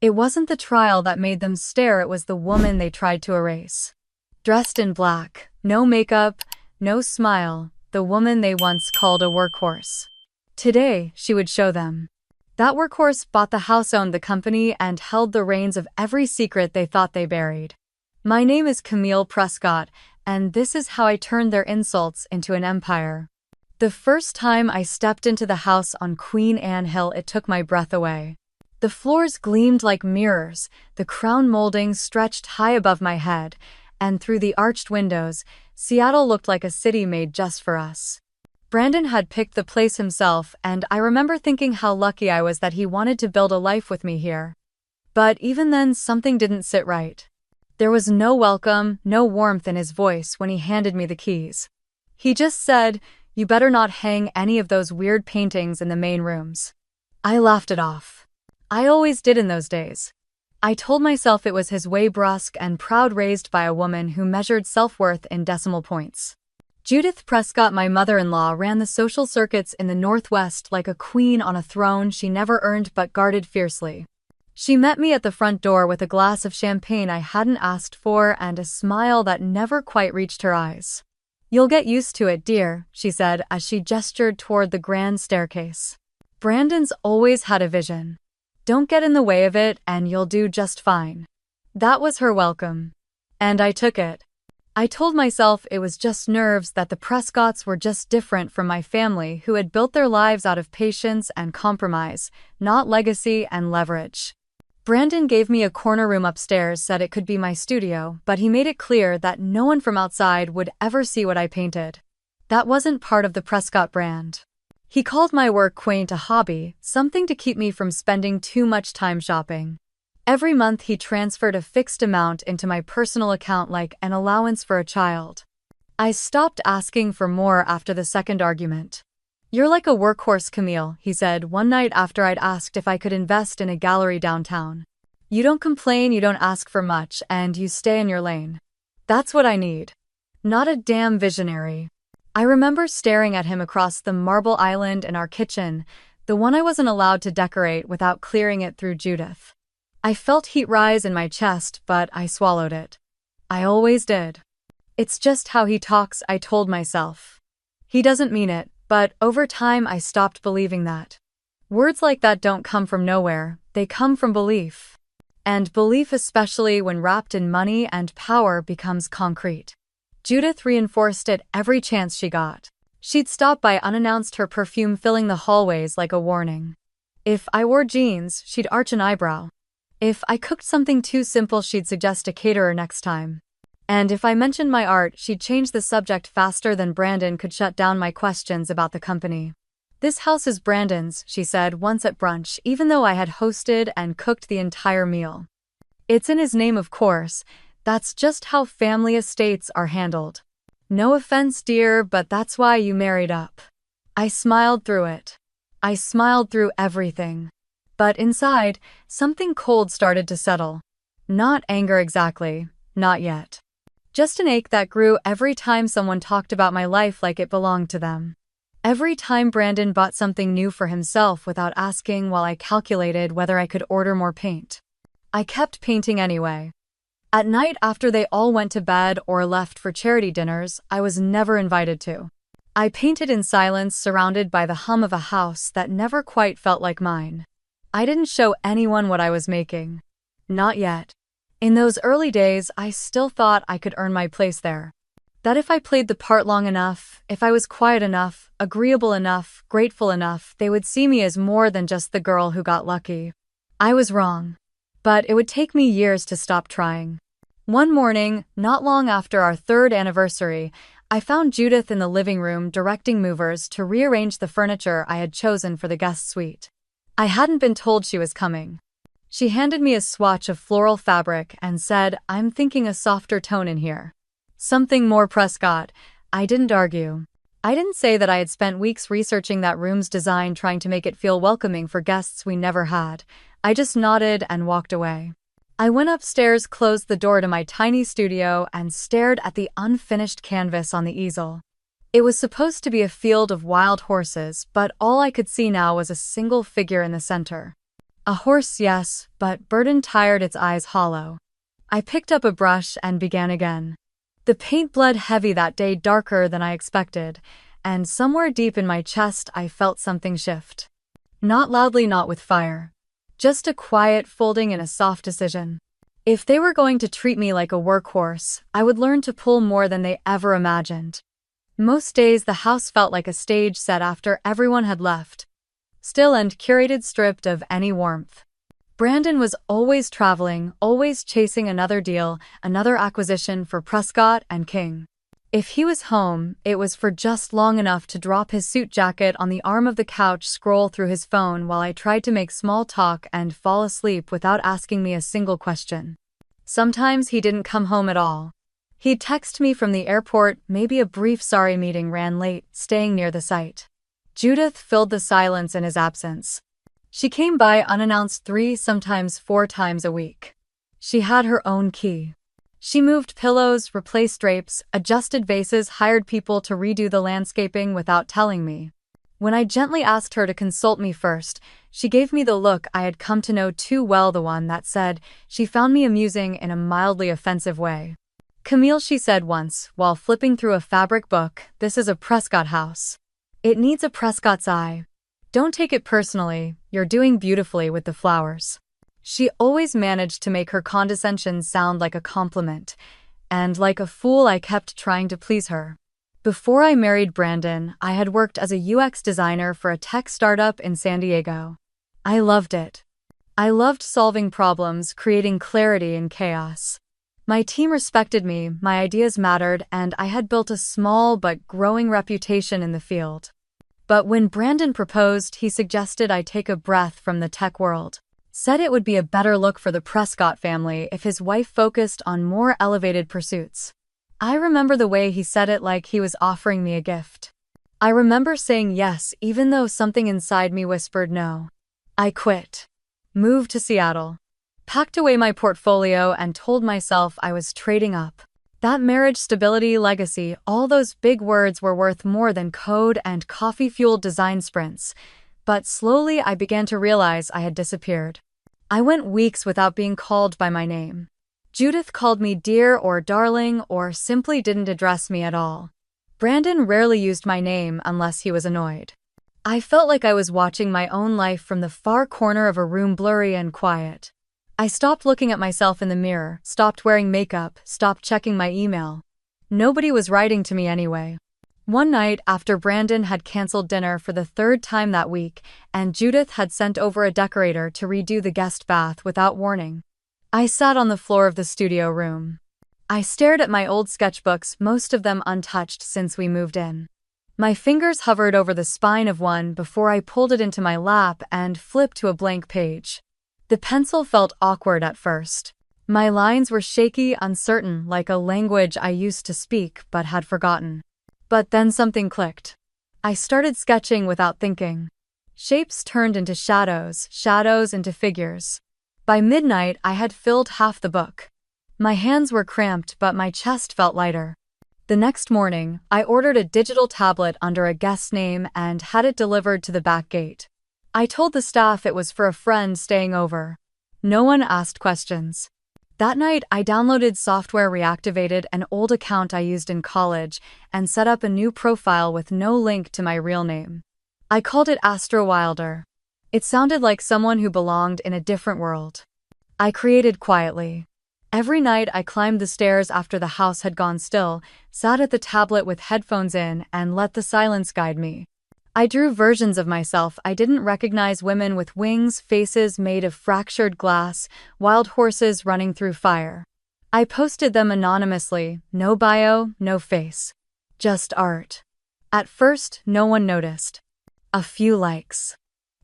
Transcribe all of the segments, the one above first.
It wasn't the trial that made them stare, it was the woman they tried to erase. Dressed in black, no makeup, no smile, the woman they once called a workhorse. Today, she would show them. That workhorse bought the house, owned the company, and held the reins of every secret they thought they buried. My name is Camille Prescott, and this is how I turned their insults into an empire. The first time I stepped into the house on Queen Anne Hill, it took my breath away. The floors gleamed like mirrors, the crown molding stretched high above my head, and through the arched windows, Seattle looked like a city made just for us. Brandon had picked the place himself, and I remember thinking how lucky I was that he wanted to build a life with me here. But even then, something didn't sit right. There was no welcome, no warmth in his voice when he handed me the keys. He just said, "You better not hang any of those weird paintings in the main rooms." I laughed it off. I always did in those days. I told myself it was his way, brusque and proud, raised by a woman who measured self-worth in decimal points. Judith Prescott, my mother-in-law, ran the social circuits in the Northwest like a queen on a throne she never earned but guarded fiercely. She met me at the front door with a glass of champagne I hadn't asked for and a smile that never quite reached her eyes. "You'll get used to it, dear," she said as she gestured toward the grand staircase. "Brandon's always had a vision. Don't get in the way of it and you'll do just fine." That was her welcome. And I took it. I told myself it was just nerves, that the Prescotts were just different from my family who had built their lives out of patience and compromise, not legacy and leverage. Brandon gave me a corner room upstairs, said it could be my studio, but he made it clear that no one from outside would ever see what I painted. That wasn't part of the Prescott brand. He called my work quaint, a hobby, something to keep me from spending too much time shopping. Every month he transferred a fixed amount into my personal account like an allowance for a child. I stopped asking for more after the second argument. "You're like a workhorse, Camille," he said one night after I'd asked if I could invest in a gallery downtown. "You don't complain, you don't ask for much, and you stay in your lane. That's what I need. Not a damn visionary." I remember staring at him across the marble island in our kitchen, the one I wasn't allowed to decorate without clearing it through Judith. I felt heat rise in my chest, but I swallowed it. I always did. "It's just how he talks," I told myself. "He doesn't mean it," but over time I stopped believing that. Words like that don't come from nowhere, they come from belief. And belief, especially when wrapped in money and power, becomes concrete. Judith reinforced it every chance she got. She'd stop by unannounced, her perfume filling the hallways like a warning. If I wore jeans, she'd arch an eyebrow. If I cooked something too simple, she'd suggest a caterer next time. And if I mentioned my art, she'd change the subject faster than Brandon could shut down my questions about the company. "This house is Brandon's," she said once at brunch, even though I had hosted and cooked the entire meal. "It's in his name, of course. That's just how family estates are handled. No offense, dear, but that's why you married up." I smiled through it. I smiled through everything. But inside, something cold started to settle. Not anger exactly, not yet. Just an ache that grew every time someone talked about my life like it belonged to them. Every time Brandon bought something new for himself without asking, while I calculated whether I could order more paint. I kept painting anyway. At night, after they all went to bed or left for charity dinners I was never invited to, I painted in silence, surrounded by the hum of a house that never quite felt like mine. I didn't show anyone what I was making. Not yet. In those early days, I still thought I could earn my place there. That if I played the part long enough, if I was quiet enough, agreeable enough, grateful enough, they would see me as more than just the girl who got lucky. I was wrong. But it would take me years to stop trying. One morning, not long after our third anniversary, I found Judith in the living room directing movers to rearrange the furniture I had chosen for the guest suite. I hadn't been told she was coming. She handed me a swatch of floral fabric and said, "I'm thinking a softer tone in here. Something more Prescott." I didn't argue. I didn't say that I had spent weeks researching that room's design, trying to make it feel welcoming for guests we never had. I just nodded and walked away. I went upstairs, closed the door to my tiny studio, and stared at the unfinished canvas on the easel. It was supposed to be a field of wild horses, but all I could see now was a single figure in the center. A horse, yes, but burden tired, its eyes hollow. I picked up a brush and began again. The paint bled heavy that day, darker than I expected, and somewhere deep in my chest I felt something shift. Not loudly, not with fire. Just a quiet folding and a soft decision. If they were going to treat me like a workhorse, I would learn to pull more than they ever imagined. Most days the house felt like a stage set after everyone had left. Still and curated, stripped of any warmth. Brandon was always traveling, always chasing another deal, another acquisition for Prescott and King. If he was home, it was for just long enough to drop his suit jacket on the arm of the couch, scroll through his phone while I tried to make small talk, and fall asleep without asking me a single question. Sometimes he didn't come home at all. He'd text me from the airport, maybe a brief sorry meeting ran late, staying near the site. Judith filled the silence in his absence. She came by unannounced 3, sometimes 4 times a week. She had her own key. She moved pillows, replaced drapes, adjusted vases, hired people to redo the landscaping without telling me. When I gently asked her to consult me first, she gave me the look I had come to know too well, the one that said she found me amusing in a mildly offensive way. "Camille," she said once, while flipping through a fabric book, "this is a Prescott house. It needs a Prescott's eye. Don't take it personally, you're doing beautifully with the flowers." She always managed to make her condescension sound like a compliment, and like a fool I kept trying to please her. Before I married Brandon, I had worked as a UX designer for a tech startup in San Diego. I loved it. I loved solving problems, creating clarity in chaos. My team respected me, my ideas mattered, and I had built a small but growing reputation in the field. But when Brandon proposed, he suggested I take a breath from the tech world. Said it would be a better look for the Prescott family if his wife focused on more elevated pursuits. I remember the way he said it, like he was offering me a gift. I remember saying yes, even though something inside me whispered no. I quit. Moved to Seattle. Packed away my portfolio and told myself I was trading up. That marriage, stability, legacy, all those big words were worth more than code and coffee-fueled design sprints. But slowly I began to realize I had disappeared. I went weeks without being called by my name. Judith called me dear or darling, or simply didn't address me at all. Brandon rarely used my name unless he was annoyed. I felt like I was watching my own life from the far corner of a room, blurry and quiet. I stopped looking at myself in the mirror, stopped wearing makeup, stopped checking my email. Nobody was writing to me anyway. One night, after Brandon had canceled dinner for the 3rd time that week, and Judith had sent over a decorator to redo the guest bath without warning, I sat on the floor of the studio room. I stared at my old sketchbooks, most of them untouched since we moved in. My fingers hovered over the spine of one before I pulled it into my lap and flipped to a blank page. The pencil felt awkward at first. My lines were shaky, uncertain, like a language I used to speak but had forgotten. But then something clicked. I started sketching without thinking. Shapes turned into shadows, shadows into figures. By midnight, I had filled half the book. My hands were cramped, but my chest felt lighter. The next morning, I ordered a digital tablet under a guest name and had it delivered to the back gate. I told the staff it was for a friend staying over. No one asked questions. That night, I downloaded software, reactivated an old account I used in college, and set up a new profile with no link to my real name. I called it Astro Wilder. It sounded like someone who belonged in a different world. I created quietly. Every night I climbed the stairs after the house had gone still, sat at the tablet with headphones in, and let the silence guide me. I drew versions of myself I didn't recognize, women with wings, faces made of fractured glass, wild horses running through fire. I posted them anonymously, no bio, no face. Just art. At first, no one noticed. A few likes.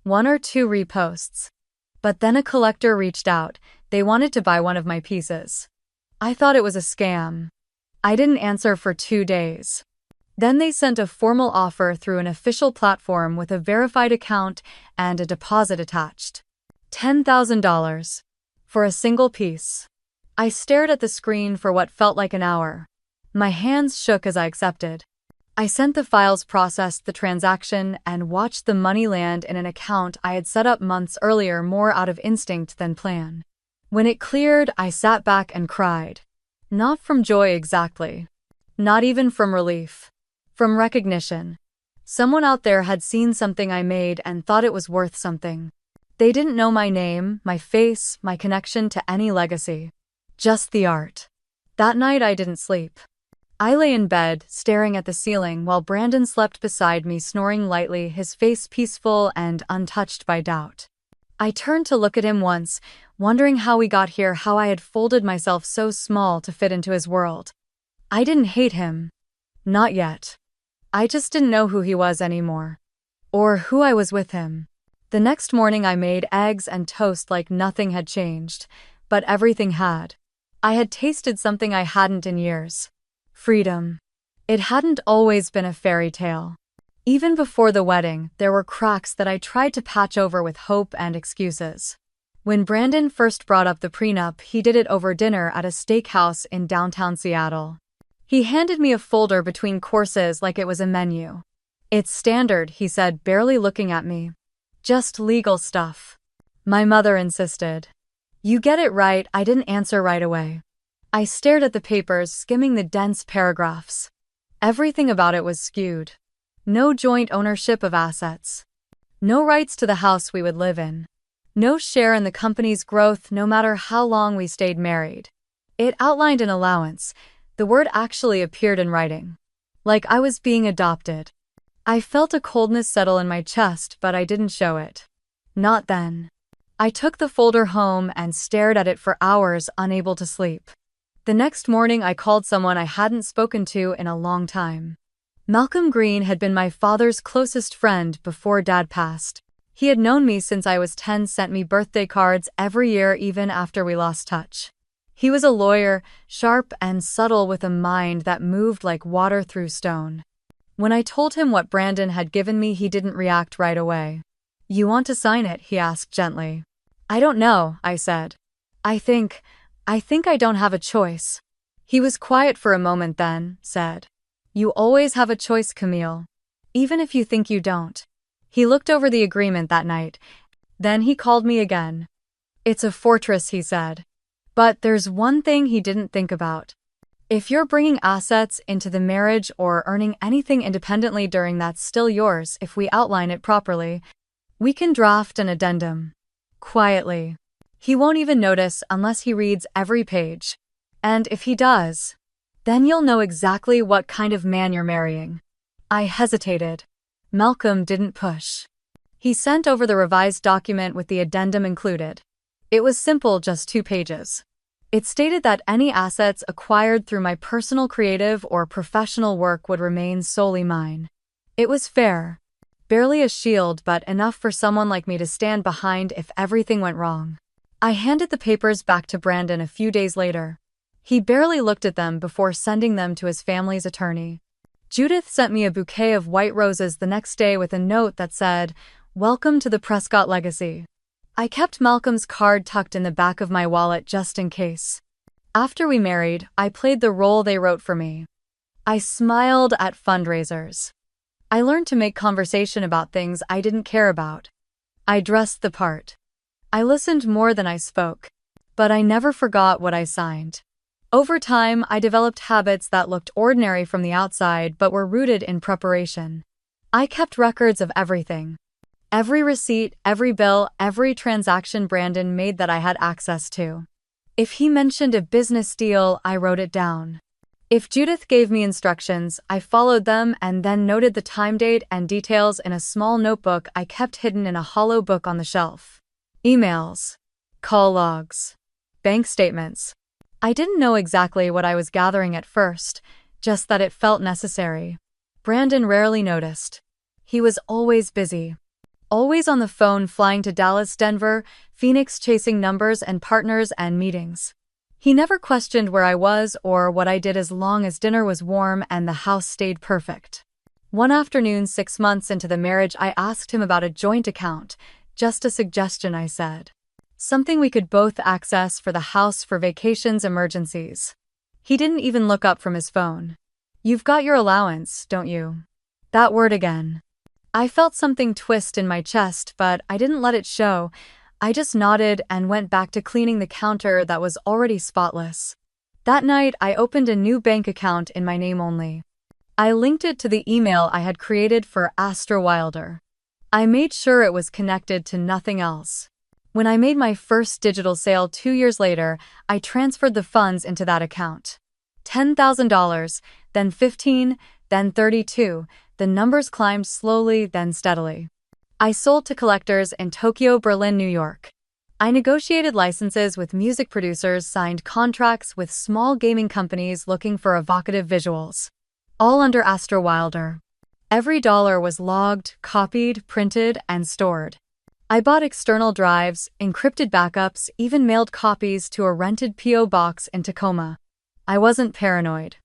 1 or 2 reposts. But then a collector reached out. They wanted to buy one of my pieces. I thought it was a scam. I didn't answer for 2 days. Then they sent a formal offer through an official platform with a verified account and a deposit attached. $10,000. For a single piece. I stared at the screen for what felt like an hour. My hands shook as I accepted. I sent the files, processed the transaction, and watched the money land in an account I had set up months earlier, more out of instinct than plan. When it cleared, I sat back and cried. Not from joy exactly. Not even from relief. From recognition. Someone out there had seen something I made and thought it was worth something. They didn't know my name, my face, my connection to any legacy. Just the art. That night I didn't sleep. I lay in bed, staring at the ceiling while Brandon slept beside me, snoring lightly, his face peaceful and untouched by doubt. I turned to look at him once, wondering how we got here, how I had folded myself so small to fit into his world. I didn't hate him. Not yet. I just didn't know who he was anymore. Or who I was with him. The next morning I made eggs and toast like nothing had changed, but everything had. I had tasted something I hadn't in years. Freedom. It hadn't always been a fairy tale. Even before the wedding, there were cracks that I tried to patch over with hope and excuses. When Brandon first brought up the prenup, he did it over dinner at a steakhouse in downtown Seattle. He handed me a folder between courses like it was a menu. "It's standard," he said, barely looking at me. "Just legal stuff." My mother insisted. "You get it right." I didn't answer right away. I stared at the papers, skimming the dense paragraphs. Everything about it was skewed. No joint ownership of assets. No rights to the house we would live in. No share in the company's growth, no matter how long we stayed married. It outlined an allowance. The word actually appeared in writing. Like I was being adopted. I felt a coldness settle in my chest, but I didn't show it. Not then. I took the folder home and stared at it for hours, unable to sleep. The next morning I called someone I hadn't spoken to in a long time. Malcolm Green had been my father's closest friend before Dad passed. He had known me since I was 10, sent me birthday cards every year even after we lost touch. He was a lawyer, sharp and subtle with a mind that moved like water through stone. When I told him what Brandon had given me, he didn't react right away. "You want to sign it?" he asked gently. "I don't know," I said. I think I don't have a choice." He was quiet for a moment, then said, "You always have a choice, Camille. Even if you think you don't." He looked over the agreement that night. Then he called me again. "It's a fortress," he said. But there's one thing he didn't think about. If you're bringing assets into the marriage or earning anything independently during, that's still yours if we outline it properly. We can draft an addendum. Quietly. He won't even notice unless he reads every page. And if he does, then you'll know exactly what kind of man you're marrying. I hesitated. Malcolm didn't push. He sent over the revised document with the addendum included. It was simple, just 2 pages. It stated that any assets acquired through my personal creative or professional work would remain solely mine. It was fair. Barely a shield, but enough for someone like me to stand behind if everything went wrong. I handed the papers back to Brandon a few days later. He barely looked at them before sending them to his family's attorney. Judith sent me a bouquet of white roses the next day with a note that said, "Welcome to the Prescott legacy." I kept Malcolm's card tucked in the back of my wallet just in case. After we married, I played the role they wrote for me. I smiled at fundraisers. I learned to make conversation about things I didn't care about. I dressed the part. I listened more than I spoke. But I never forgot what I signed. Over time, I developed habits that looked ordinary from the outside but were rooted in preparation. I kept records of everything. Every receipt, every bill, every transaction Brandon made that I had access to. If he mentioned a business deal, I wrote it down. If Judith gave me instructions, I followed them and then noted the time, date, and details in a small notebook I kept hidden in a hollow book on the shelf. Emails. Call logs. Bank statements. I didn't know exactly what I was gathering at first, just that it felt necessary. Brandon rarely noticed. He was always busy. Always on the phone, flying to Dallas, Denver, Phoenix, chasing numbers and partners and meetings. He never questioned where I was or what I did as long as dinner was warm and the house stayed perfect. One afternoon, 6 months into the marriage, I asked him about a joint account. "Just a suggestion," I said. "Something we could both access for the house for vacations, emergencies." He didn't even look up from his phone. You've got your allowance, don't you? That word again. I felt something twist in my chest, but I didn't let it show. I just nodded and went back to cleaning the counter that was already spotless. That night, I opened a new bank account in my name only. I linked it to the email I had created for Astra Wilder. I made sure it was connected to nothing else. When I made my first digital sale 2 years later, I transferred the funds into that account. $10,000, then 15, then 32. The numbers climbed slowly, then steadily. I sold to collectors in Tokyo, Berlin, New York. I negotiated licenses with music producers, signed contracts with small gaming companies looking for evocative visuals. All under Astra Wilder. Every dollar was logged, copied, printed, and stored. I bought external drives, encrypted backups, even mailed copies to a rented P.O. box in Tacoma. I wasn't paranoid.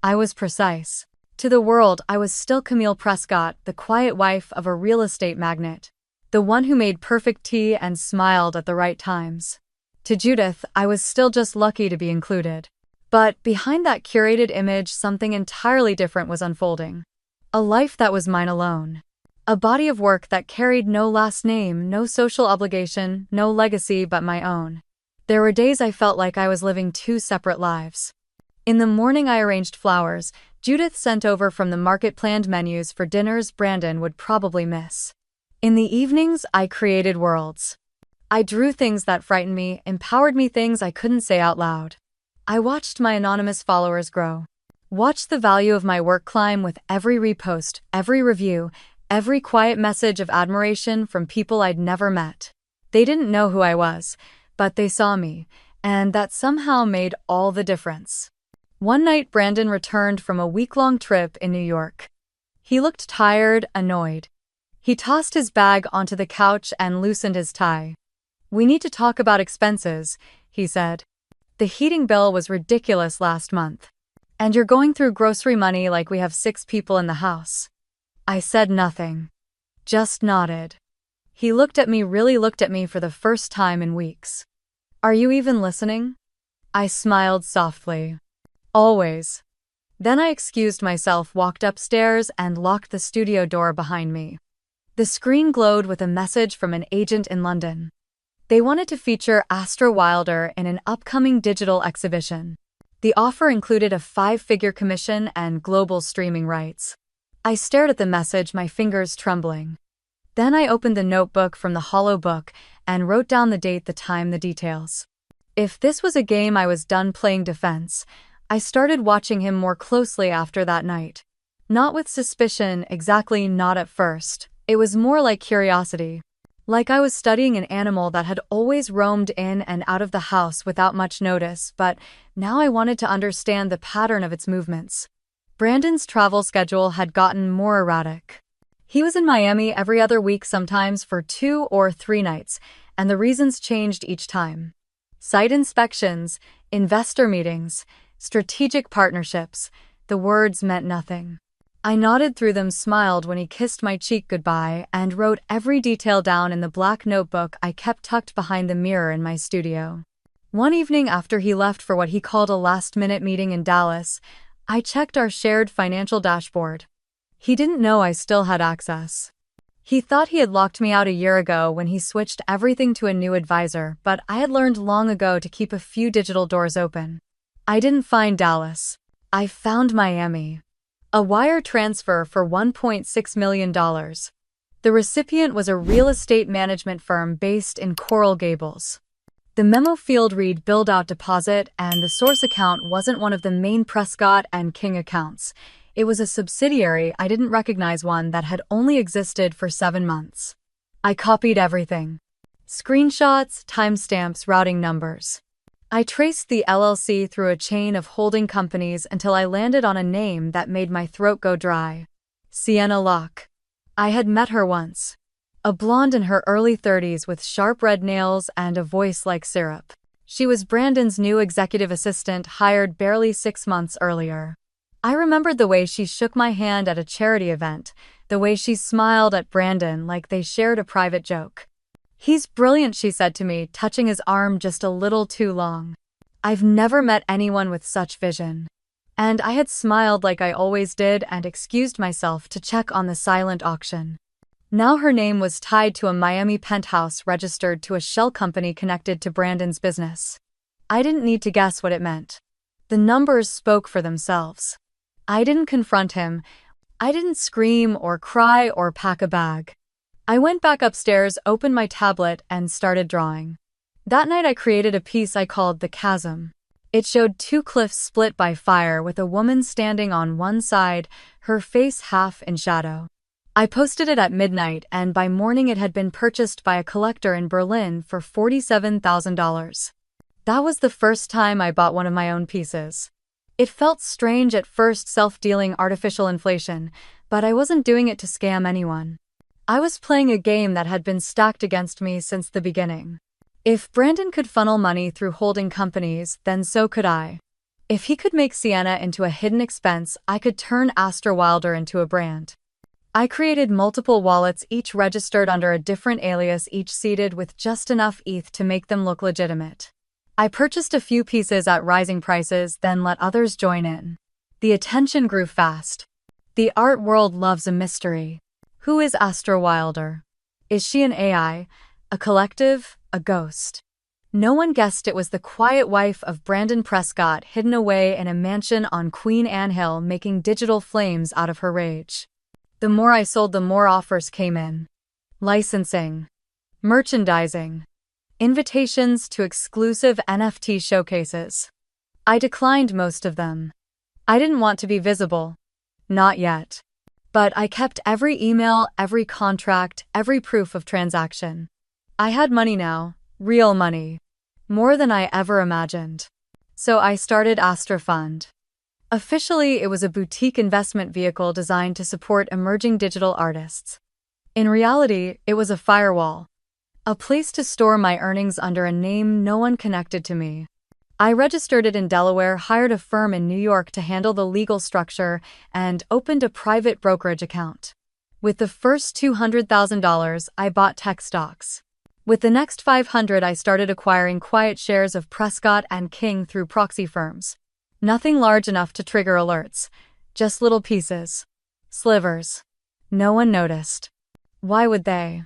I was precise. To the world, I was still Camille Prescott, the quiet wife of a real estate magnate. The one who made perfect tea and smiled at the right times. To Judith, I was still just lucky to be included. But behind that curated image, something entirely different was unfolding. A life that was mine alone. A body of work that carried no last name, no social obligation, no legacy but my own. There were days I felt like I was living 2 separate lives. In the morning I arranged flowers. Judith sent over from the market planned menus for dinners Brandon would probably miss. In the evenings, I created worlds. I drew things that frightened me, empowered me, things I couldn't say out loud. I watched my anonymous followers grow. Watched the value of my work climb with every repost, every review, every quiet message of admiration from people I'd never met. They didn't know who I was, but they saw me, and that somehow made all the difference. One night Brandon returned from a week-long trip in New York. He looked tired, annoyed. He tossed his bag onto the couch and loosened his tie. "We need to talk about expenses," he said. "The heating bill was ridiculous last month. And you're going through grocery money like we have 6 people in the house." I said nothing. Just nodded. He really looked at me for the first time in weeks. "Are you even listening?" I smiled softly. "Always." Then I excused myself, walked upstairs, and locked the studio door behind me. The screen glowed with a message from an agent in London. They wanted to feature Astra Wilder in an upcoming digital exhibition. The offer included a 5-figure commission and global streaming rights. I stared at the message, my fingers trembling. Then I opened the notebook from the hollow book and wrote down the date, the time, the details. If this was a game, I was done playing defense. I started watching him more closely after that night. Not with suspicion, exactly, not at first. It was more like curiosity. Like I was studying an animal that had always roamed in and out of the house without much notice, but now I wanted to understand the pattern of its movements. Brandon's travel schedule had gotten more erratic. He was in Miami every other week, sometimes for 2 or 3 nights, and the reasons changed each time. Site inspections, investor meetings, strategic partnerships. The words meant nothing. I nodded through them, smiled when he kissed my cheek goodbye, and wrote every detail down in the black notebook I kept tucked behind the mirror in my studio. One evening after he left for what he called a last-minute meeting in Dallas, I checked our shared financial dashboard. He didn't know I still had access. He thought he had locked me out a year ago when he switched everything to a new advisor, but I had learned long ago to keep a few digital doors open. I didn't find Dallas. I found Miami. A wire transfer for $1.6 million. The recipient was a real estate management firm based in Coral Gables. The memo field read build-out deposit, and the source account wasn't one of the main Prescott and King accounts. It was a subsidiary. I didn't recognize one that had only existed for 7 months. I copied everything. Screenshots, timestamps, routing numbers. I traced the LLC through a chain of holding companies until I landed on a name that made my throat go dry. Sienna Locke. I had met her once. A blonde in her early 30s with sharp red nails and a voice like syrup. She was Brandon's new executive assistant, hired barely 6 months earlier. I remembered the way she shook my hand at a charity event, the way she smiled at Brandon like they shared a private joke. "He's brilliant," she said to me, touching his arm just a little too long. "I've never met anyone with such vision." And I had smiled like I always did and excused myself to check on the silent auction. Now her name was tied to a Miami penthouse registered to a shell company connected to Brandon's business. I didn't need to guess what it meant. The numbers spoke for themselves. I didn't confront him. I didn't scream or cry or pack a bag. I went back upstairs, opened my tablet, and started drawing. That night I created a piece I called The Chasm. It showed two cliffs split by fire with a woman standing on one side, her face half in shadow. I posted it at midnight, and by morning it had been purchased by a collector in Berlin for $47,000. That was the first time I bought one of my own pieces. It felt strange at first, self-dealing artificial inflation, but I wasn't doing it to scam anyone. I was playing a game that had been stacked against me since the beginning. If Brandon could funnel money through holding companies, then so could I. If he could make Sienna into a hidden expense, I could turn Astor Wilder into a brand. I created multiple wallets, each registered under a different alias, each seeded with just enough ETH to make them look legitimate. I purchased a few pieces at rising prices, then let others join in. The attention grew fast. The art world loves a mystery. Who is Astor Wilder? Is she an AI, a collective, a ghost? No one guessed it was the quiet wife of Brandon Prescott, hidden away in a mansion on Queen Anne Hill, making digital flames out of her rage. The more I sold, the more offers came in. Licensing, merchandising, invitations to exclusive NFT showcases. I declined most of them. I didn't want to be visible. Not yet. But I kept every email, every contract, every proof of transaction. I had money now, real money. More than I ever imagined. So I started Astor Fund. Officially, it was a boutique investment vehicle designed to support emerging digital artists. In reality, it was a firewall. A place to store my earnings under a name no one connected to me. I registered it in Delaware, hired a firm in New York to handle the legal structure, and opened a private brokerage account. With the first $200,000, I bought tech stocks. With the next $500,000, I started acquiring quiet shares of Prescott and King through proxy firms. Nothing large enough to trigger alerts, just little pieces. Slivers. No one noticed. Why would they?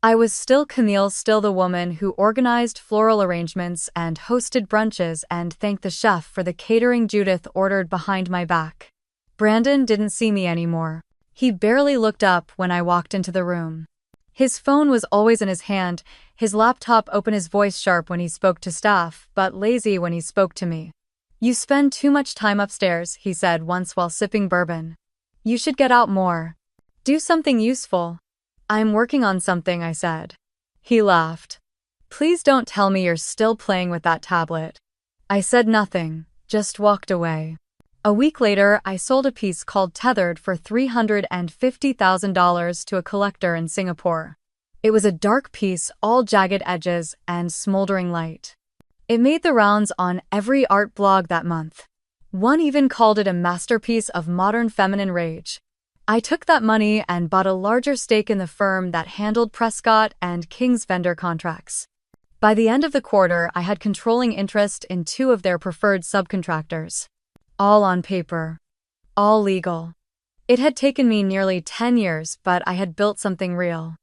I was still Camille, still the woman who organized floral arrangements and hosted brunches and thanked the chef for the catering Judith ordered behind my back. Brandon didn't see me anymore. He barely looked up when I walked into the room. His phone was always in his hand, his laptop open, his voice sharp when he spoke to staff, but lazy when he spoke to me. "You spend too much time upstairs," he said once while sipping bourbon. "You should get out more. Do something useful." "I'm working on something," I said. He laughed. "Please don't tell me you're still playing with that tablet." I said nothing, just walked away. A week later, I sold a piece called Tethered for $350,000 to a collector in Singapore. It was a dark piece, all jagged edges and smoldering light. It made the rounds on every art blog that month. One even called it a masterpiece of modern feminine rage. I took that money and bought a larger stake in the firm that handled Prescott and King's vendor contracts. By the end of the quarter, I had controlling interest in 2 of their preferred subcontractors. All on paper. All legal. It had taken me nearly 10 years, but I had built something real.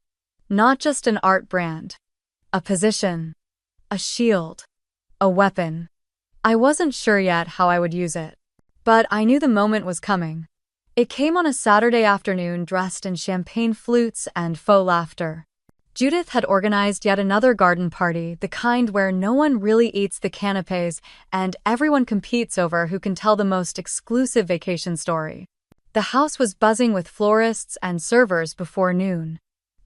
Not just an art brand. A position. A shield. A weapon. I wasn't sure yet how I would use it. But I knew the moment was coming. It came on a Saturday afternoon, dressed in champagne flutes and faux laughter. Judith had organized yet another garden party, the kind where no one really eats the canapés and everyone competes over who can tell the most exclusive vacation story. The house was buzzing with florists and servers before noon.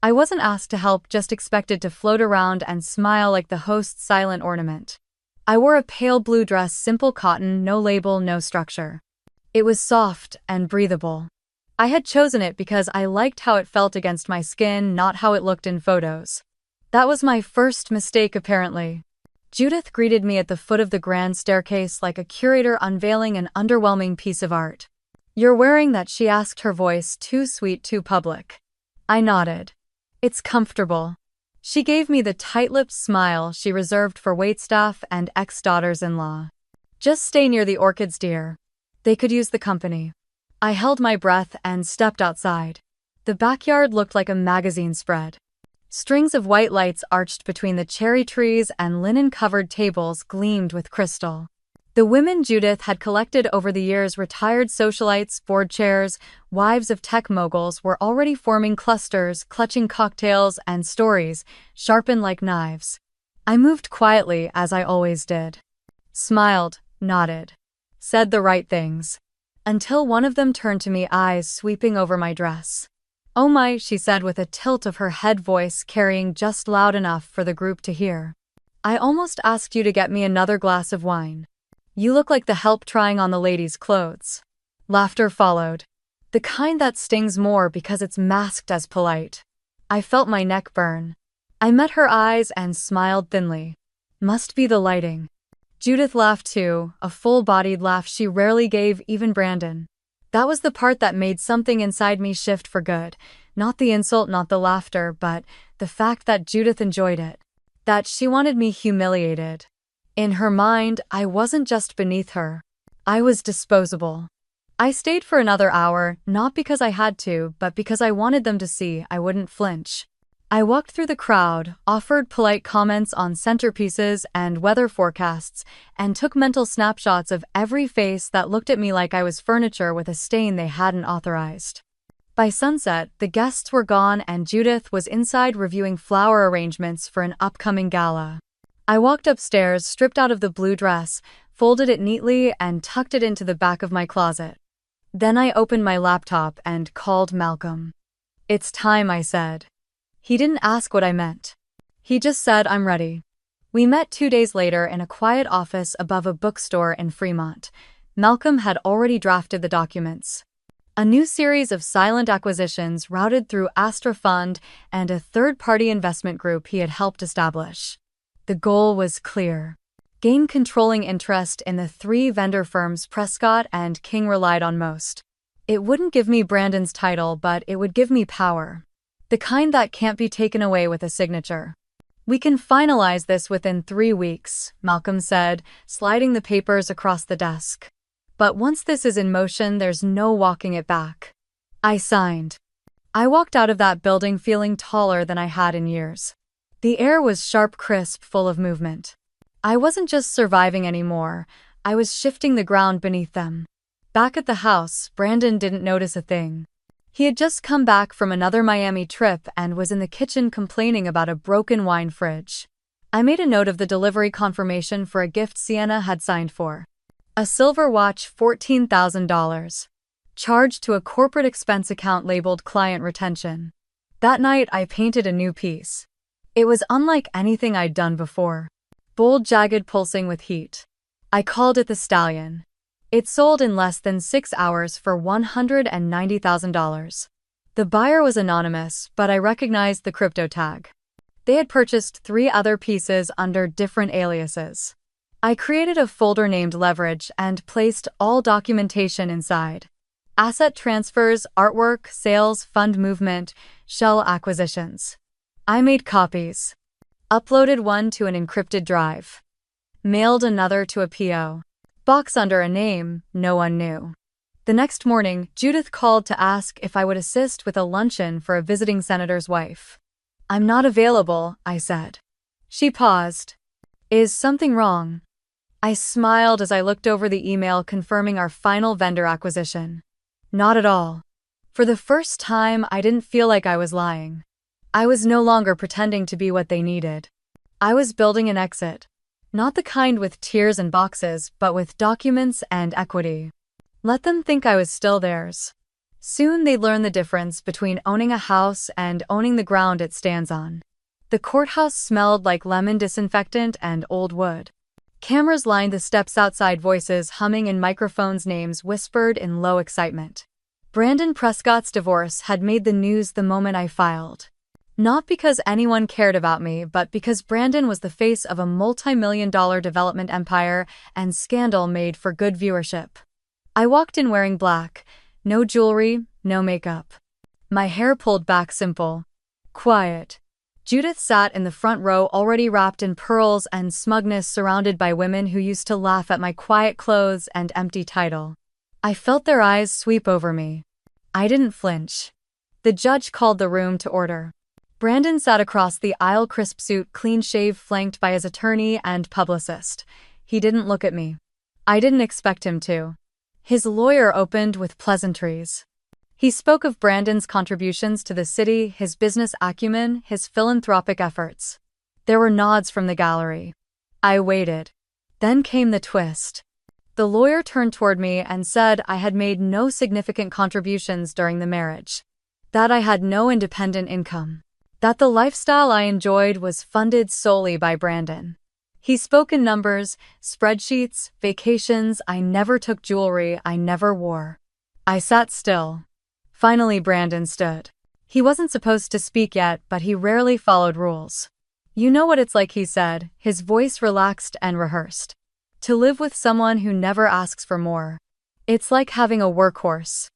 I wasn't asked to help, just expected to float around and smile like the host's silent ornament. I wore a pale blue dress, simple cotton, no label, no structure. It was soft and breathable. I had chosen it because I liked how it felt against my skin, not how it looked in photos. That was my first mistake, apparently. Judith greeted me at the foot of the grand staircase like a curator unveiling an underwhelming piece of art. "You're wearing that?" she asked, her voice too sweet, too public. I nodded. "It's comfortable." She gave me the tight-lipped smile she reserved for waitstaff and ex-daughters-in-law. "Just stay near the orchids, dear. They could use the company. I held my breath and stepped outside. The backyard looked like a magazine spread. Strings of white lights arched between the cherry trees and linen-covered tables gleamed with crystal. The women Judith had collected over the years, retired socialites, board chairs, wives of tech moguls, were already forming clusters, clutching cocktails and stories, sharpened like knives. I moved quietly, as I always did. Smiled, nodded, said the right things. Until one of them turned to me, eyes sweeping over my dress. "Oh my," she said with a tilt of her head, voice carrying just loud enough for the group to hear. "I almost asked you to get me another glass of wine. You look like the help trying on the ladies' clothes." Laughter followed. The kind that stings more because it's masked as polite. I felt my neck burn. I met her eyes and smiled thinly. Must be the lighting. Judith laughed too, a full-bodied laugh she rarely gave even Brandon. That was the part that made something inside me shift for good. Not the insult, not the laughter, but the fact that Judith enjoyed it. That she wanted me humiliated. In her mind, I wasn't just beneath her. I was disposable. I stayed for another hour, not because I had to, but because I wanted them to see I wouldn't flinch. I walked through the crowd, offered polite comments on centerpieces and weather forecasts, and took mental snapshots of every face that looked at me like I was furniture with a stain they hadn't authorized. By sunset, the guests were gone and Judith was inside reviewing flower arrangements for an upcoming gala. I walked upstairs, stripped out of the blue dress, folded it neatly, and tucked it into the back of my closet. Then I opened my laptop and called Malcolm. "It's time," I said. He didn't ask what I meant. He just said, "I'm ready." We met 2 days later in a quiet office above a bookstore in Fremont. Malcolm had already drafted the documents. A new series of silent acquisitions routed through Astra Fund and a third-party investment group he had helped establish. The goal was clear. Gain controlling interest in the 3 vendor firms Prescott and King relied on most. It wouldn't give me Brandon's title, but it would give me power. The kind that can't be taken away with a signature. "We can finalize this within 3 weeks, Malcolm said, sliding the papers across the desk. "But once this is in motion, there's no walking it back." I signed. I walked out of that building feeling taller than I had in years. The air was sharp, crisp, full of movement. I wasn't just surviving anymore, I was shifting the ground beneath them. Back at the house, Brandon didn't notice a thing. He had just come back from another Miami trip and was in the kitchen complaining about a broken wine fridge. I made a note of the delivery confirmation for a gift Sienna had signed for. A silver watch, $14,000. Charged to a corporate expense account labeled client retention. That night, I painted a new piece. It was unlike anything I'd done before. Bold, jagged, pulsing with heat. I called it the Stallion. It sold in less than 6 hours for $190,000. The buyer was anonymous, but I recognized the crypto tag. They had purchased 3 other pieces under different aliases. I created a folder named Leverage and placed all documentation inside. Asset transfers, artwork, sales, fund movement, shell acquisitions. I made copies. Uploaded one to an encrypted drive. Mailed another to a P.O. box under a name no one knew. The next morning, Judith called to ask if I would assist with a luncheon for a visiting senator's wife. "I'm not available," I said. She paused. "Is something wrong?" I smiled as I looked over the email confirming our final vendor acquisition. Not at all. For the first time, I didn't feel like I was lying. I was no longer pretending to be what they needed. I was building an exit. Not the kind with tiers and boxes, but with documents and equity. Let them think I was still theirs. Soon they'd learn the difference between owning a house and owning the ground it stands on. The courthouse smelled like lemon disinfectant and old wood. Cameras lined the steps outside, voices humming in microphones, names whispered in low excitement. Brandon Prescott's divorce had made the news the moment I filed. Not because anyone cared about me, but because Brandon was the face of a multi-million-dollar development empire, and scandal made for good viewership. I walked in wearing black, no jewelry, no makeup. My hair pulled back, simple. Quiet. Judith sat in the front row, already wrapped in pearls and smugness, surrounded by women who used to laugh at my quiet clothes and empty title. I felt their eyes sweep over me. I didn't flinch. The judge called the room to order. Brandon sat across the aisle, crisp suit, clean shave, flanked by his attorney and publicist. He didn't look at me. I didn't expect him to. His lawyer opened with pleasantries. He spoke of Brandon's contributions to the city, his business acumen, his philanthropic efforts. There were nods from the gallery. I waited. Then came the twist. The lawyer turned toward me and said I had made no significant contributions during the marriage. That I had no independent income. That the lifestyle I enjoyed was funded solely by Brandon. He spoke in numbers, spreadsheets, vacations. I never took jewelry I never wore. I sat still. Finally, Brandon stood. He wasn't supposed to speak yet, but he rarely followed rules. You know what it's like, he said, his voice relaxed and rehearsed. To live with someone who never asks for more. It's like having a workhorse.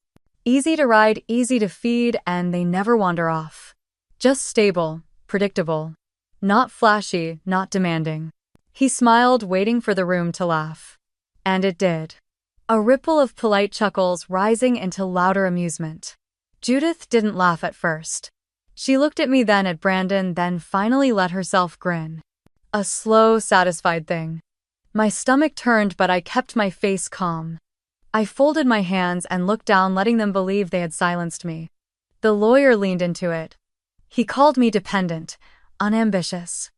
Easy to ride, easy to feed, and they never wander off. Just stable, predictable. Not flashy, not demanding. He smiled, waiting for the room to laugh. And it did. A ripple of polite chuckles rising into louder amusement. Judith didn't laugh at first. She looked at me, then at Brandon, then finally let herself grin. A slow, satisfied thing. My stomach turned, but I kept my face calm. I folded my hands and looked down, letting them believe they had silenced me. The lawyer leaned into it. He called me dependent, unambitious.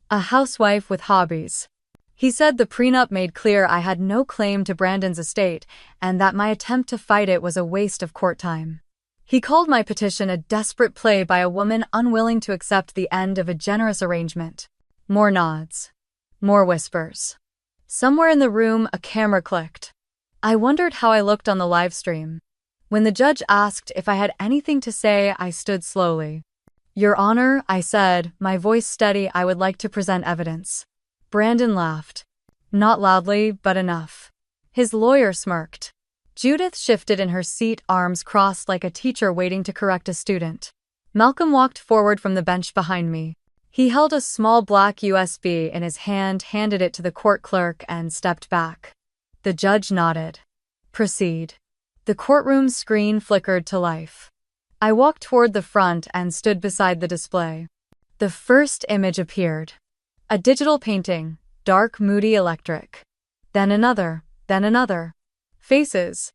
A housewife with hobbies. He said the prenup made clear I had no claim to Brandon's estate and that my attempt to fight it was a waste of court time. He called my petition a desperate play by a woman unwilling to accept the end of a generous arrangement. More nods. More whispers. Somewhere in the room, a camera clicked. I wondered how I looked on the live stream. When the judge asked if I had anything to say, I stood slowly. Your Honor, I said, my voice steady, I would like to present evidence. Brandon laughed. Not loudly, but enough. His lawyer smirked. Judith shifted in her seat, arms crossed like a teacher waiting to correct a student. Malcolm walked forward from the bench behind me. He held a small black USB in his hand, handed it to the court clerk, and stepped back. The judge nodded. Proceed. The courtroom screen flickered to life. I walked toward the front and stood beside the display. The first image appeared. A digital painting, dark, moody, electric. Then another, then another. Faces.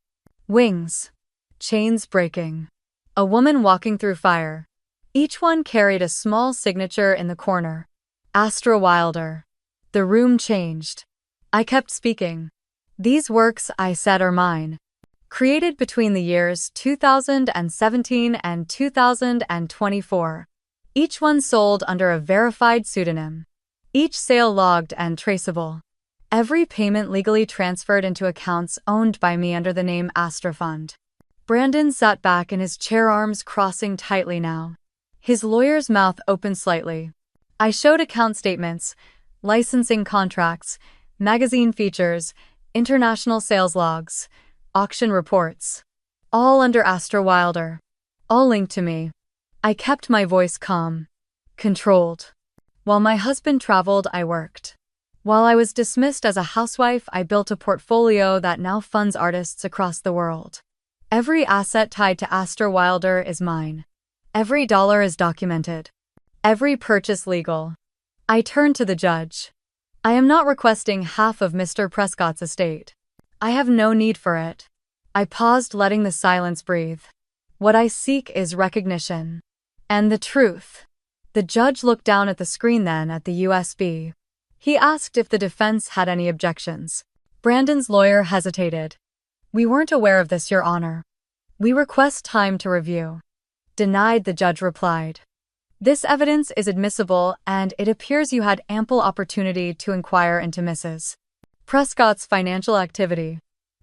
Wings. Chains breaking. A woman walking through fire. Each one carried a small signature in the corner. Astra Wilder. The room changed. I kept speaking. These works, I said, are mine. Created between the years 2017 and 2024. Each one sold under a verified pseudonym. Each sale logged and traceable. Every payment legally transferred into accounts owned by me under the name Astra Fund. Brandon sat back in his chair, arms crossing tightly now. His lawyer's mouth opened slightly. I showed account statements, licensing contracts, magazine features, international sales logs, auction reports. All under Astra Wilder. All linked to me. I kept my voice calm. Controlled. While my husband traveled, I worked. While I was dismissed as a housewife, I built a portfolio that now funds artists across the world. Every asset tied to Astra Wilder is mine. Every dollar is documented. Every purchase legal. I turned to the judge. I am not requesting half of Mr. Prescott's estate. I have no need for it. I paused, letting the silence breathe. What I seek is recognition. And the truth. The judge looked down at the screen, then at the USB. He asked if the defense had any objections. Brandon's lawyer hesitated. We weren't aware of this, Your Honor. We request time to review. Denied, the judge replied. This evidence is admissible, and it appears you had ample opportunity to inquire into Mrs. Prescott's financial activity.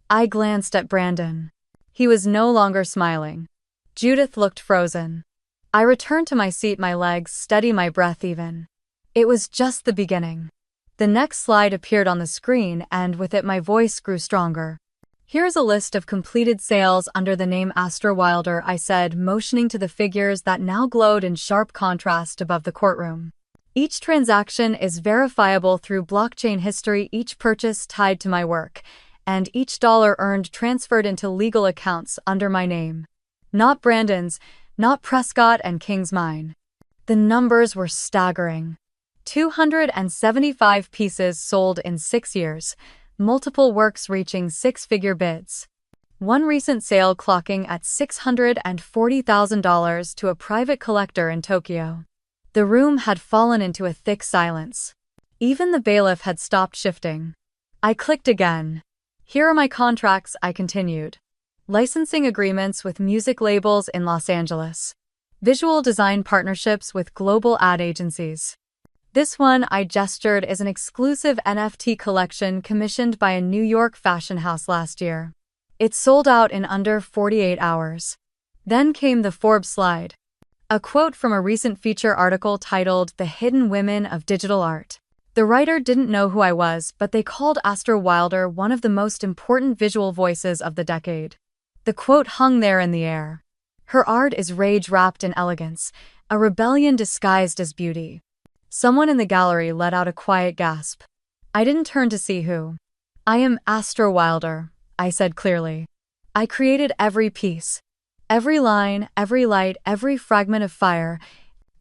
I glanced at Brandon. He was no longer smiling. Judith looked frozen. I returned to my seat, my legs steady, my breath even. It was just the beginning. The next slide appeared on the screen, and with it my voice grew stronger. Here's a list of completed sales under the name Astra Wilder, I said, motioning to the figures that now glowed in sharp contrast above the courtroom. Each transaction is verifiable through blockchain history, each purchase tied to my work, and each dollar earned transferred into legal accounts under my name. Not Brandon's, not Prescott and King's mine. The numbers were staggering. 275 pieces sold in 6 years, multiple works reaching six-figure bids. One recent sale clocking at $640,000 to a private collector in Tokyo. The room had fallen into a thick silence. Even the bailiff had stopped shifting. I clicked again. Here are my contracts, I continued. Licensing agreements with music labels in Los Angeles. Visual design partnerships with global ad agencies. This one, I gestured, is an exclusive NFT collection commissioned by a New York fashion house last year. It sold out in under 48 hours. Then came the Forbes slide. A quote from a recent feature article titled "The Hidden Women of Digital Art." The writer didn't know who I was, but they called Astra Wilder one of the most important visual voices of the decade. The quote hung there in the air. Her art is rage wrapped in elegance, a rebellion disguised as beauty. Someone in the gallery let out a quiet gasp. I didn't turn to see who. I am Astra Wilder, I said clearly. I created every piece. Every line, every light, every fragment of fire.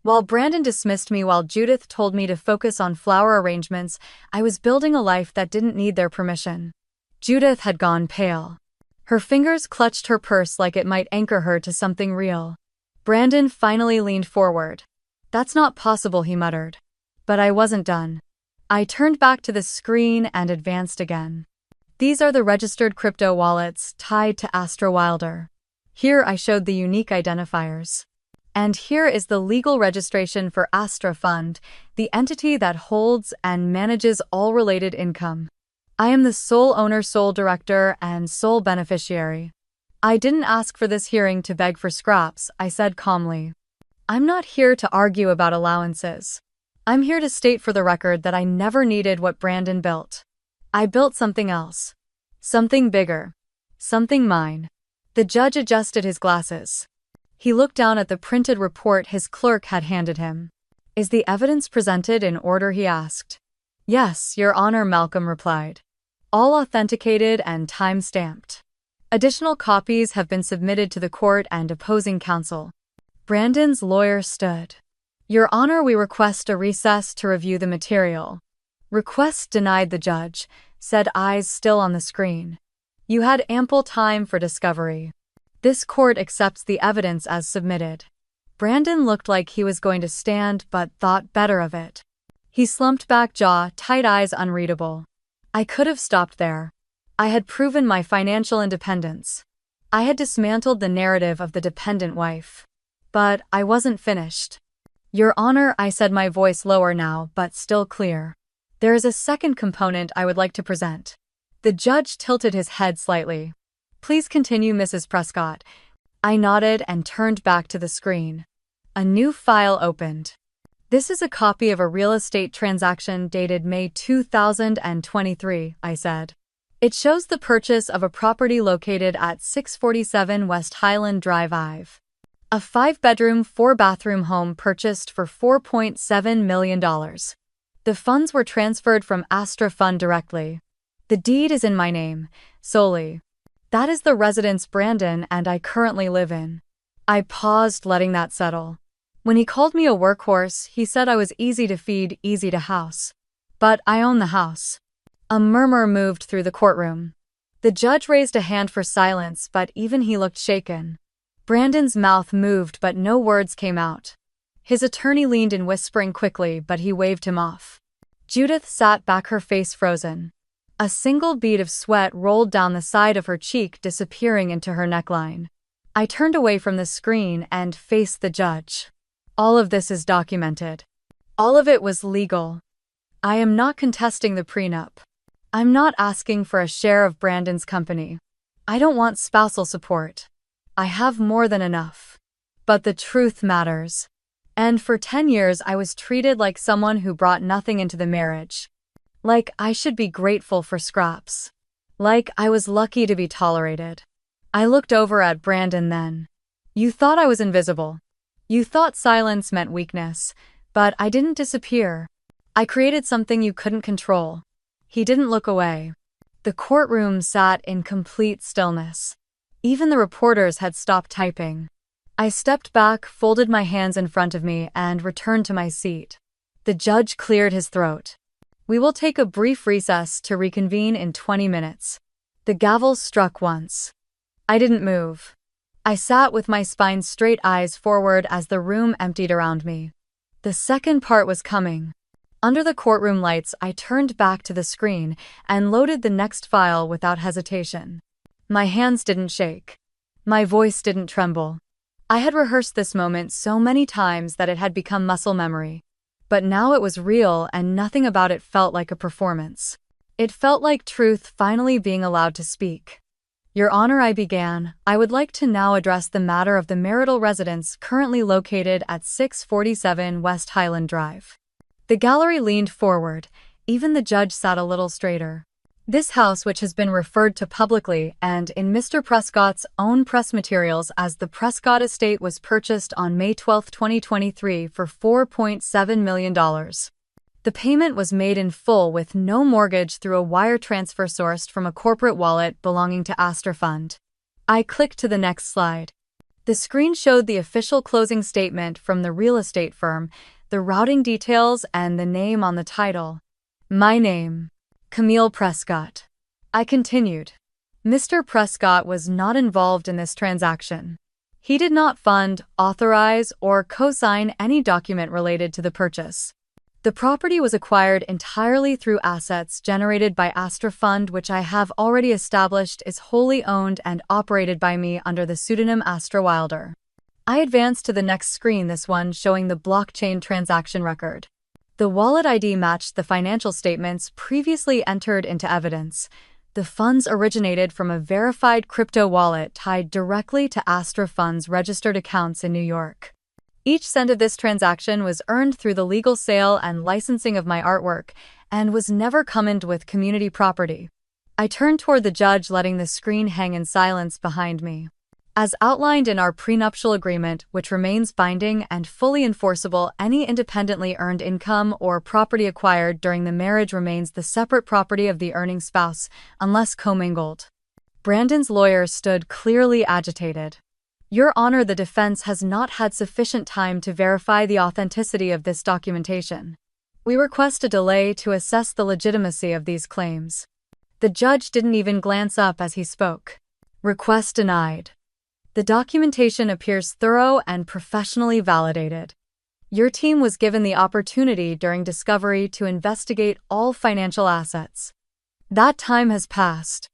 While Brandon dismissed me, while Judith told me to focus on flower arrangements, I was building a life that didn't need their permission. Judith had gone pale. Her fingers clutched her purse like it might anchor her to something real. Brandon finally leaned forward. That's not possible, he muttered. But I wasn't done. I turned back to the screen and advanced again. These are the registered crypto wallets tied to Astra Wilder. Here I showed the unique identifiers. And here is the legal registration for Astra Fund, the entity that holds and manages all related income. I am the sole owner, sole director, and sole beneficiary. I didn't ask for this hearing to beg for scraps, I said calmly. I'm not here to argue about allowances. I'm here to state for the record that I never needed what Brandon built. I built something else. Something bigger. Something mine. The judge adjusted his glasses. He looked down at the printed report his clerk had handed him. Is the evidence presented in order, he asked. Yes, Your Honor, Malcolm replied. All authenticated and time-stamped. Additional copies have been submitted to the court and opposing counsel. Brandon's lawyer stood. Your Honor, we request a recess to review the material. Request denied, the judge said, eyes still on the screen. You had ample time for discovery. This court accepts the evidence as submitted. Brandon looked like he was going to stand but thought better of it. He slumped back, jaw tight, eyes unreadable. I could have stopped there. I had proven my financial independence. I had dismantled the narrative of the dependent wife. But I wasn't finished. Your Honor, I said, my voice lower now but still clear. There is a second component I would like to present. The judge tilted his head slightly. Please continue, Mrs. Prescott. I nodded and turned back to the screen. A new file opened. This is a copy of a real estate transaction dated May 2023, I said. It shows the purchase of a property located at 647 West Highland Drive, Ive. A 5-bedroom, 4-bathroom home purchased for $4.7 million. The funds were transferred from Astra Fund directly. The deed is in my name, solely. That is the residence Brandon and I currently live in. I paused, letting that settle. When he called me a workhorse, he said I was easy to feed, easy to house. But I own the house. A murmur moved through the courtroom. The judge raised a hand for silence, but even he looked shaken. Brandon's mouth moved, but no words came out. His attorney leaned in, whispering quickly, but he waved him off. Judith sat back, her face frozen. A single bead of sweat rolled down the side of her cheek, disappearing into her neckline. I turned away from the screen and faced the judge. All of this is documented. All of it was legal. I am not contesting the prenup. I'm not asking for a share of Brandon's company. I don't want spousal support. I have more than enough. But the truth matters. And for 10 years I was treated like someone who brought nothing into the marriage. Like I should be grateful for scraps. Like I was lucky to be tolerated. I looked over at Brandon then. You thought I was invisible. You thought silence meant weakness. But I didn't disappear. I created something you couldn't control. He didn't look away. The courtroom sat in complete stillness. Even the reporters had stopped typing. I stepped back, folded my hands in front of me, and returned to my seat. The judge cleared his throat. "We will take a brief recess to reconvene in 20 minutes. The gavel struck once. I didn't move. I sat with my spine straight, eyes forward as the room emptied around me. The second part was coming. Under the courtroom lights, I turned back to the screen and loaded the next file without hesitation. My hands didn't shake. My voice didn't tremble. I had rehearsed this moment so many times that it had become muscle memory. But now it was real, and nothing about it felt like a performance. It felt like truth finally being allowed to speak. "Your Honor," I began, "I would like to now address the matter of the marital residence currently located at 647 West Highland Drive." The gallery leaned forward. Even the judge sat a little straighter. "This house, which has been referred to publicly and in Mr. Prescott's own press materials as the Prescott Estate, was purchased on May 12, 2023 for $4.7 million. The payment was made in full with no mortgage through a wire transfer sourced from a corporate wallet belonging to Astor Fund." I clicked to the next slide. The screen showed the official closing statement from the real estate firm, the routing details, and the name on the title. My name, Camille Prescott. I continued. Mr. Prescott was not involved in this transaction. He did not fund, authorize, or co-sign any document related to the purchase. The property was acquired entirely through assets generated by Astor Fund, which I have already established is wholly owned and operated by me under the pseudonym Astor Wilder. I advanced to the next screen, this one showing the blockchain transaction record. The wallet ID matched the financial statements previously entered into evidence. The funds originated from a verified crypto wallet tied directly to Astor Fund's registered accounts in New York. Each cent of this transaction was earned through the legal sale and licensing of my artwork and was never commingled with community property. I turned toward the judge, letting the screen hang in silence behind me. "As outlined in our prenuptial agreement, which remains binding and fully enforceable, any independently earned income or property acquired during the marriage remains the separate property of the earning spouse, unless commingled." Brandon's lawyer stood clearly agitated. "Your Honor, the defense has not had sufficient time to verify the authenticity of this documentation. We request a delay to assess the legitimacy of these claims." The judge didn't even glance up as he spoke. "Request denied. The documentation appears thorough and professionally validated. Your team was given the opportunity during discovery to investigate all financial assets. That time has passed."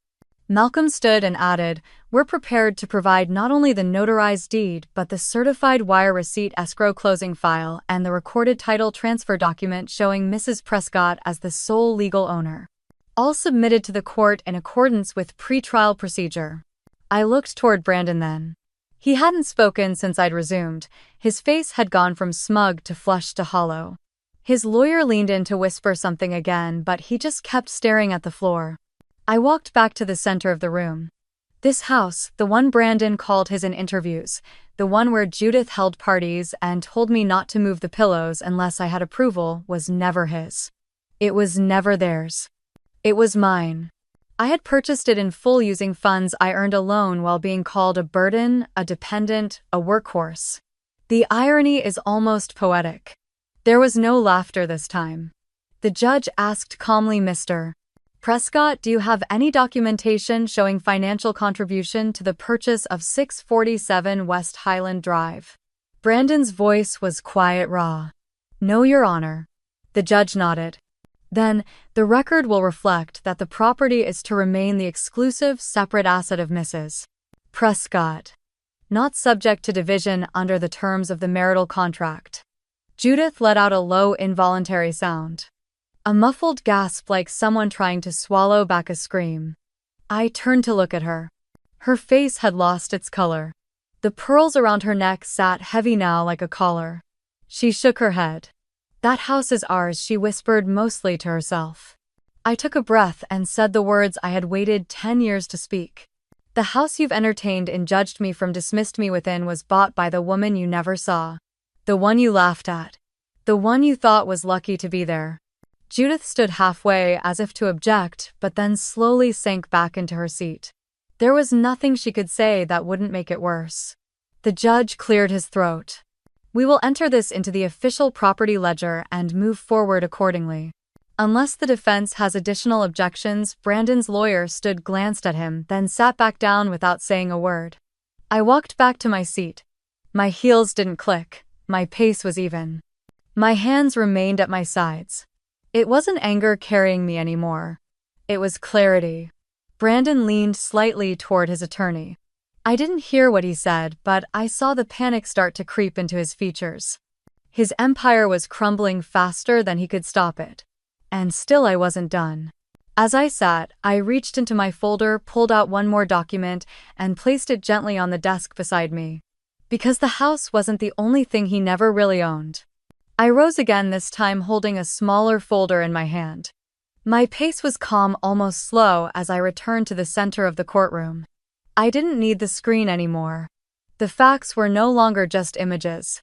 Malcolm stood and added, "We're prepared to provide not only the notarized deed but the certified wire receipt, escrow closing file, and the recorded title transfer document showing Mrs. Prescott as the sole legal owner. All submitted to the court in accordance with pre-trial procedure." I looked toward Brandon then. He hadn't spoken since I'd resumed. His face had gone from smug to flushed to hollow. His lawyer leaned in to whisper something again, but he just kept staring at the floor. I walked back to the center of the room. This house, the one Brandon called his in interviews, the one where Judith held parties and told me not to move the pillows unless I had approval, was never his. It was never theirs. It was mine. I had purchased it in full using funds I earned alone while being called a burden, a dependent, a workhorse. The irony is almost poetic. There was no laughter this time. The judge asked calmly, "Mr. Prescott, do you have any documentation showing financial contribution to the purchase of 647 West Highland Drive?" Brandon's voice was quiet, raw. "No, Your Honor." The judge nodded. "Then, the record will reflect that the property is to remain the exclusive, separate asset of Mrs. Prescott, not subject to division under the terms of the marital contract." Judith let out a low, involuntary sound. A muffled gasp, like someone trying to swallow back a scream. I turned to look at her. Her face had lost its color. The pearls around her neck sat heavy now like a collar. She shook her head. "That house is ours," she whispered, mostly to herself. I took a breath and said the words I had waited 10 years to speak. "The house you've entertained and judged me from, dismissed me within, was bought by the woman you never saw. The one you laughed at. The one you thought was lucky to be there." Judith stood halfway as if to object, but then slowly sank back into her seat. There was nothing she could say that wouldn't make it worse. The judge cleared his throat. We will enter this into the official property ledger and move forward accordingly. Unless the defense has additional objections, Brandon's lawyer glanced at him, then sat back down without saying a word. I walked back to my seat. My heels didn't click. My pace was even. My hands remained at my sides. It wasn't anger carrying me anymore. It was clarity. Brandon leaned slightly toward his attorney. I didn't hear what he said, but I saw the panic start to creep into his features. His empire was crumbling faster than he could stop it. And still I wasn't done. As I sat, I reached into my folder, pulled out one more document, and placed it gently on the desk beside me. Because the house wasn't the only thing he never really owned. I rose again, this time holding a smaller folder in my hand. My pace was calm, almost slow, as I returned to the center of the courtroom. I didn't need the screen anymore. The facts were no longer just images.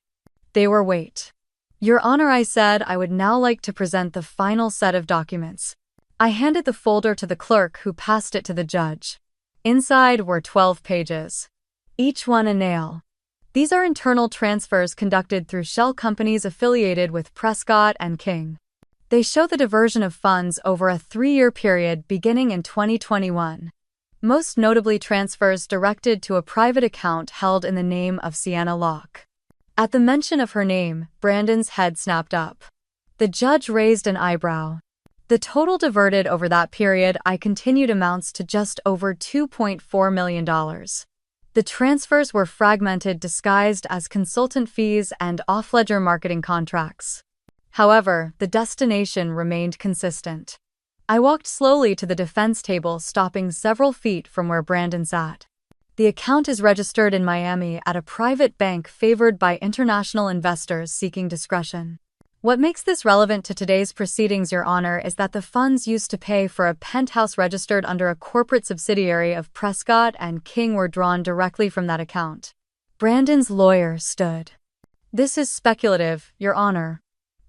They were weight. Your Honor, I said, I would now like to present the final set of documents. I handed the folder to the clerk, who passed it to the judge. Inside were 12 pages. Each one a nail. These are internal transfers conducted through shell companies affiliated with Prescott and King. They show the diversion of funds over a 3-year period beginning in 2021. Most notably transfers directed to a private account held in the name of Sienna Locke. At the mention of her name, Brandon's head snapped up. The judge raised an eyebrow. The total diverted over that period, I continued, amounts to just over $2.4 million. The transfers were fragmented, disguised as consultant fees and off-ledger marketing contracts. However, the destination remained consistent. I walked slowly to the defense table, stopping several feet from where Brandon sat. The account is registered in Miami at a private bank favored by international investors seeking discretion. What makes this relevant to today's proceedings, Your Honor, is that the funds used to pay for a penthouse registered under a corporate subsidiary of Prescott and King were drawn directly from that account. Brandon's lawyer stood. This is speculative, Your Honor.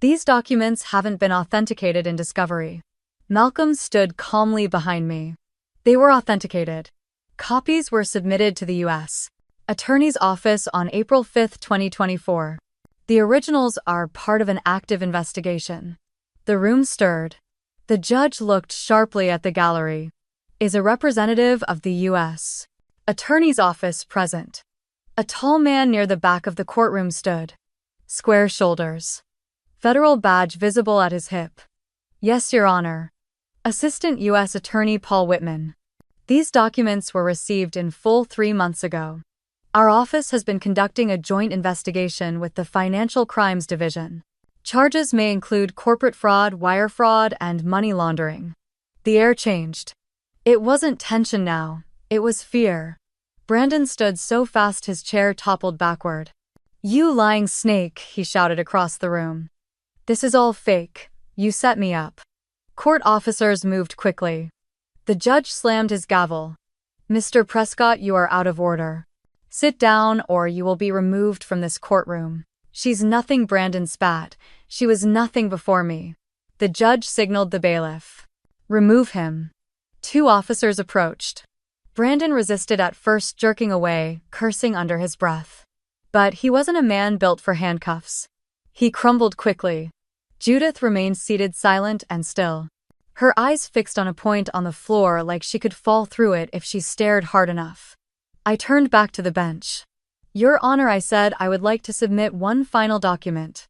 These documents haven't been authenticated in discovery. Malcolm stood calmly behind me. They were authenticated. Copies were submitted to the U.S. Attorney's Office on April 5, 2024. The originals are part of an active investigation. The room stirred. The judge looked sharply at the gallery. Is a representative of the U.S. Attorney's Office present? A tall man near the back of the courtroom stood. Square shoulders. Federal badge visible at his hip. Yes, Your Honor. Assistant U.S. Attorney Paul Whitman. These documents were received in full 3 months ago. Our office has been conducting a joint investigation with the Financial Crimes Division. Charges may include corporate fraud, wire fraud, and money laundering. The air changed. It wasn't tension now, it was fear. Brandon stood so fast his chair toppled backward. You lying snake, he shouted across the room. This is all fake. You set me up. Court officers moved quickly. The judge slammed his gavel. Mr. Prescott, you are out of order. Sit down or you will be removed from this courtroom. She's nothing, Brandon spat. She was nothing before me. The judge signaled the bailiff. Remove him. 2 officers approached. Brandon resisted at first, jerking away, cursing under his breath. But he wasn't a man built for handcuffs. He crumbled quickly. Judith remained seated, silent and still. Her eyes fixed on a point on the floor, like she could fall through it if she stared hard enough. I turned back to the bench. Your Honor, I said, I would like to submit one final document.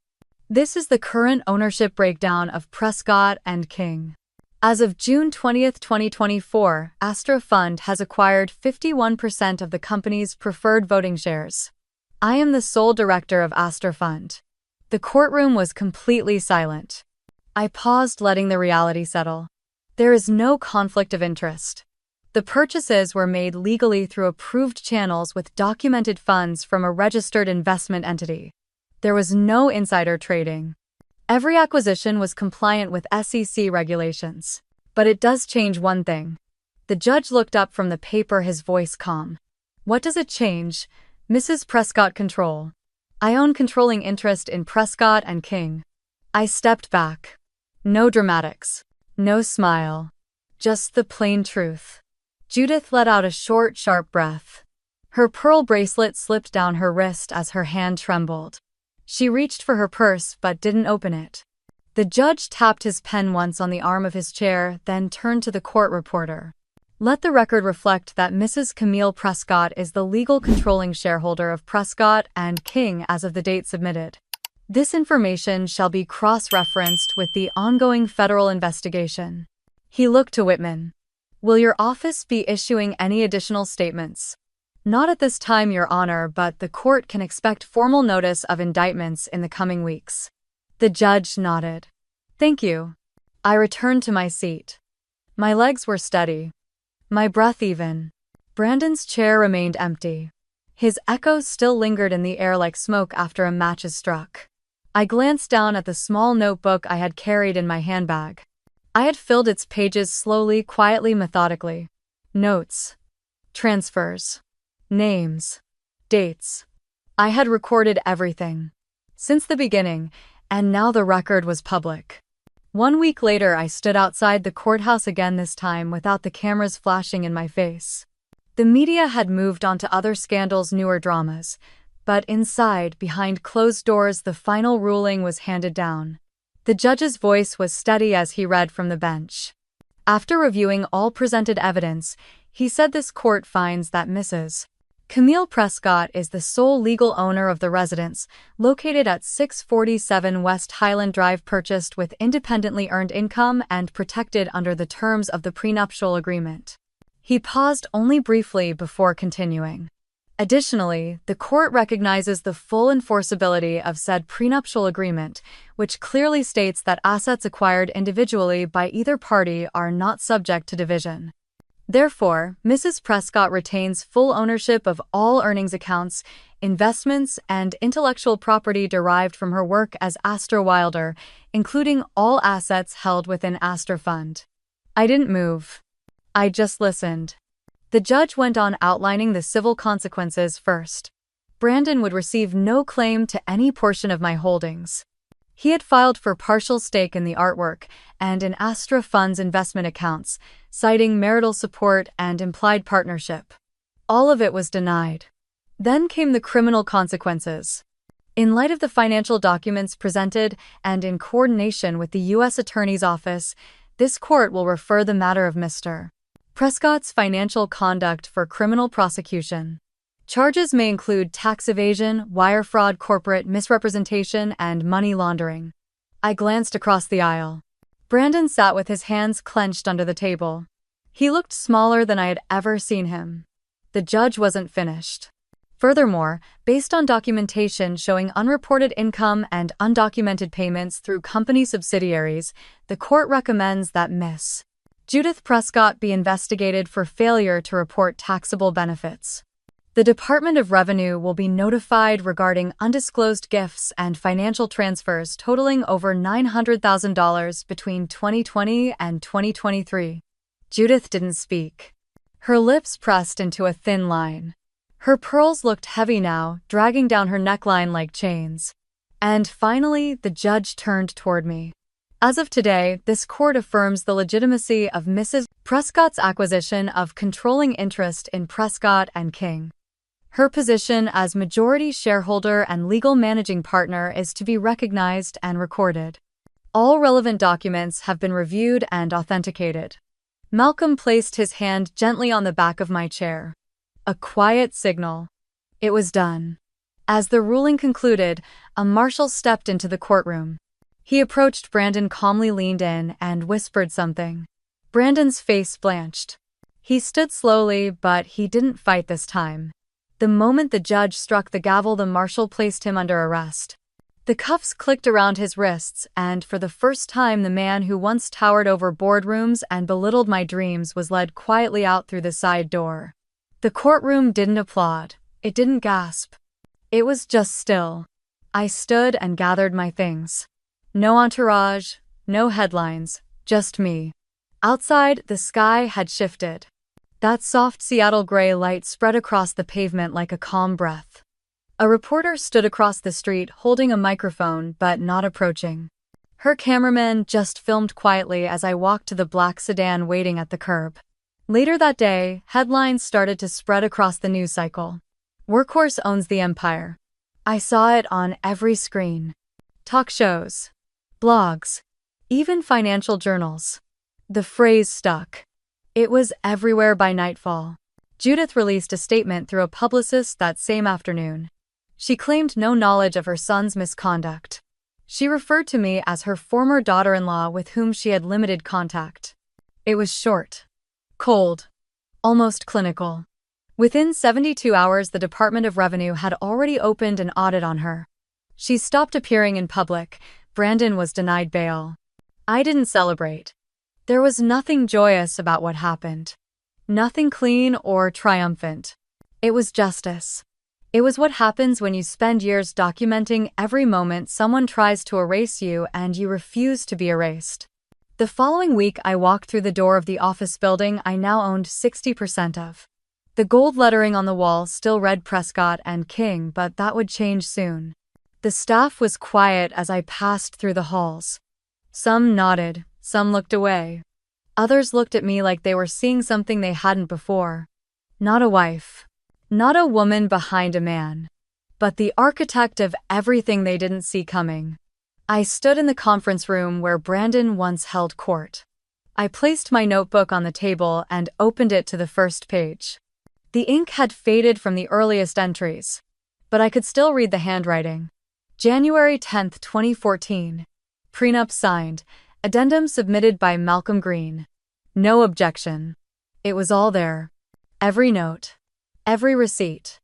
This is the current ownership breakdown of Prescott and King. As of June 20, 2024, Astra Fund has acquired 51% of the company's preferred voting shares. I am the sole director of Astra Fund. The courtroom was completely silent. I paused, letting the reality settle. There is no conflict of interest. The purchases were made legally through approved channels with documented funds from a registered investment entity. There was no insider trading. Every acquisition was compliant with SEC regulations. But it does change one thing. The judge looked up from the paper, his voice calm. What does it change? Mrs. Prescott, control. I own controlling interest in Prescott and King. I stepped back. No dramatics. No smile. Just the plain truth. Judith let out a short, sharp breath. Her pearl bracelet slipped down her wrist as her hand trembled. She reached for her purse but didn't open it. The judge tapped his pen once on the arm of his chair, then turned to the court reporter. Let the record reflect that Mrs. Camille Prescott is the legal controlling shareholder of Prescott and King as of the date submitted. This information shall be cross-referenced with the ongoing federal investigation. He looked to Whitman. Will your office be issuing any additional statements? Not at this time, Your Honor, but the court can expect formal notice of indictments in the coming weeks. The judge nodded. Thank you. I returned to my seat. My legs were steady. My breath even. Brandon's chair remained empty. His echoes still lingered in the air like smoke after a match is struck. I glanced down at the small notebook I had carried in my handbag. I had filled its pages slowly, quietly, methodically. Notes. Transfers. Names. Dates. I had recorded everything. Since the beginning, and now the record was public. 1 week later, I stood outside the courthouse again, this time without the cameras flashing in my face. The media had moved on to other scandals, newer dramas, but inside, behind closed doors, the final ruling was handed down. The judge's voice was steady as he read from the bench. After reviewing all presented evidence, he said this court finds that Mrs. Camille Prescott is the sole legal owner of the residence, located at 647 West Highland Drive, purchased with independently earned income and protected under the terms of the prenuptial agreement. He paused only briefly before continuing. Additionally, the court recognizes the full enforceability of said prenuptial agreement, which clearly states that assets acquired individually by either party are not subject to division. Therefore, Mrs. Prescott retains full ownership of all earnings accounts, investments, and intellectual property derived from her work as Astor Wilder, including all assets held within Astor Fund. I didn't move. I just listened. The judge went on, outlining the civil consequences first. Brandon would receive no claim to any portion of my holdings. He had filed for partial stake in the artwork and in Astra Fund's investment accounts, citing marital support and implied partnership. All of it was denied. Then came the criminal consequences. In light of the financial documents presented and in coordination with the U.S. Attorney's Office, this court will refer the matter of Mr. Prescott's financial conduct for criminal prosecution. Charges may include tax evasion, wire fraud, corporate misrepresentation, and money laundering. I glanced across the aisle. Brandon sat with his hands clenched under the table. He looked smaller than I had ever seen him. The judge wasn't finished. Furthermore, based on documentation showing unreported income and undocumented payments through company subsidiaries, the court recommends that Miss Judith Prescott be investigated for failure to report taxable benefits. The Department of Revenue will be notified regarding undisclosed gifts and financial transfers totaling over $900,000 between 2020 and 2023. Judith didn't speak. Her lips pressed into a thin line. Her pearls looked heavy now, dragging down her neckline like chains. And finally, the judge turned toward me. As of today, this court affirms the legitimacy of Mrs. Prescott's acquisition of controlling interest in Prescott and King. Her position as majority shareholder and legal managing partner is to be recognized and recorded. All relevant documents have been reviewed and authenticated. Malcolm placed his hand gently on the back of my chair. A quiet signal. It was done. As the ruling concluded, a marshal stepped into the courtroom. He approached Brandon, calmly leaned in, and whispered something. Brandon's face blanched. He stood slowly, but he didn't fight this time. The moment the judge struck the gavel, the marshal placed him under arrest. The cuffs clicked around his wrists, and for the first time, the man who once towered over boardrooms and belittled my dreams was led quietly out through the side door. The courtroom didn't applaud. It didn't gasp. It was just still. I stood and gathered my things. No entourage, no headlines, just me. Outside, the sky had shifted. That soft Seattle gray light spread across the pavement like a calm breath. A reporter stood across the street holding a microphone but not approaching. Her cameraman just filmed quietly as I walked to the black sedan waiting at the curb. Later that day, headlines started to spread across the news cycle. Workhorse owns the empire. I saw it on every screen. Talk shows, blogs, even financial journals. The phrase stuck. It was everywhere by nightfall. Judith released a statement through a publicist that same afternoon. She claimed no knowledge of her son's misconduct. She referred to me as her former daughter-in-law with whom she had limited contact. It was short, cold, almost clinical. Within 72 hours, the Department of Revenue had already opened an audit on her. She stopped appearing in public. Brandon was denied bail. I didn't celebrate. There was nothing joyous about what happened. Nothing clean or triumphant. It was justice. It was what happens when you spend years documenting every moment someone tries to erase you and you refuse to be erased. The following week, I walked through the door of the office building I now owned 60% of. The gold lettering on the wall still read Prescott and King, but that would change soon. The staff was quiet as I passed through the halls. Some nodded, some looked away. Others looked at me like they were seeing something they hadn't before. Not a wife. Not a woman behind a man. But the architect of everything they didn't see coming. I stood in the conference room where Brandon once held court. I placed my notebook on the table and opened it to the first page. The ink had faded from the earliest entries, but I could still read the handwriting. January 10, 2014. Prenup signed. Addendum submitted by Malcolm Green. No objection. It was all there. Every note. Every receipt.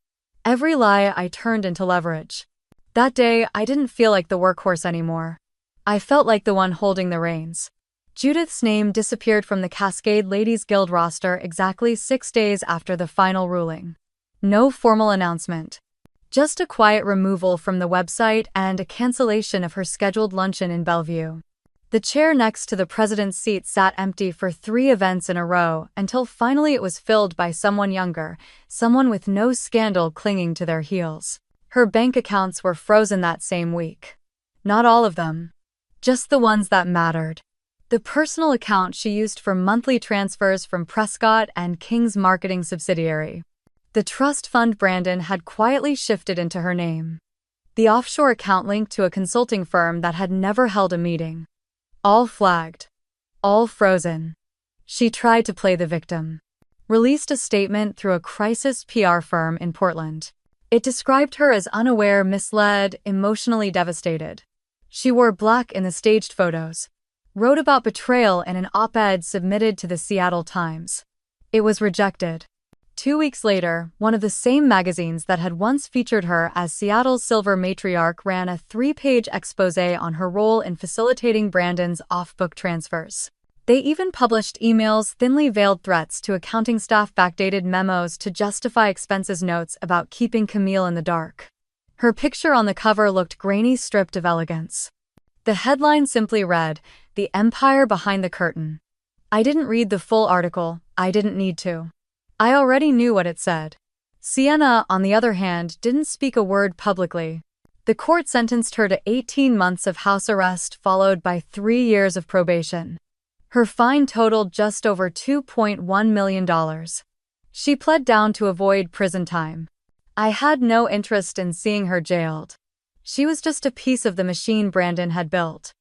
Every lie I turned into leverage. That day, I didn't feel like the workhorse anymore. I felt like the one holding the reins. Judith's name disappeared from the Cascade Ladies Guild roster exactly 6 days after the final ruling. No formal announcement. Just a quiet removal from the website and a cancellation of her scheduled luncheon in Bellevue. The chair next to the president's seat sat empty for 3 events in a row until finally it was filled by someone younger, someone with no scandal clinging to their heels. Her bank accounts were frozen that same week. Not all of them. Just the ones that mattered. The personal account she used for monthly transfers from Prescott and King's marketing subsidiary. The trust fund Brandon had quietly shifted into her name. The offshore account linked to a consulting firm that had never held a meeting. All flagged. All frozen. She tried to play the victim. Released a statement through a crisis PR firm in Portland. It described her as unaware, misled, emotionally devastated. She wore black in the staged photos. Wrote about betrayal in an op-ed submitted to the Seattle Times. It was rejected. 2 weeks later, one of the same magazines that had once featured her as Seattle's silver matriarch ran a 3-page exposé on her role in facilitating Brandon's off-book transfers. They even published emails, thinly veiled threats to accounting staff, backdated memos to justify expenses, notes about keeping Camille in the dark. Her picture on the cover looked grainy, stripped of elegance. The headline simply read, "The Empire Behind the Curtain." I didn't read the full article. I didn't need to. I already knew what it said. Sienna, on the other hand, didn't speak a word publicly. The court sentenced her to 18 months of house arrest followed by 3 years of probation. Her fine totaled just over $2.1 million. She pled down to avoid prison time. I had no interest in seeing her jailed. She was just a piece of the machine Brandon had built.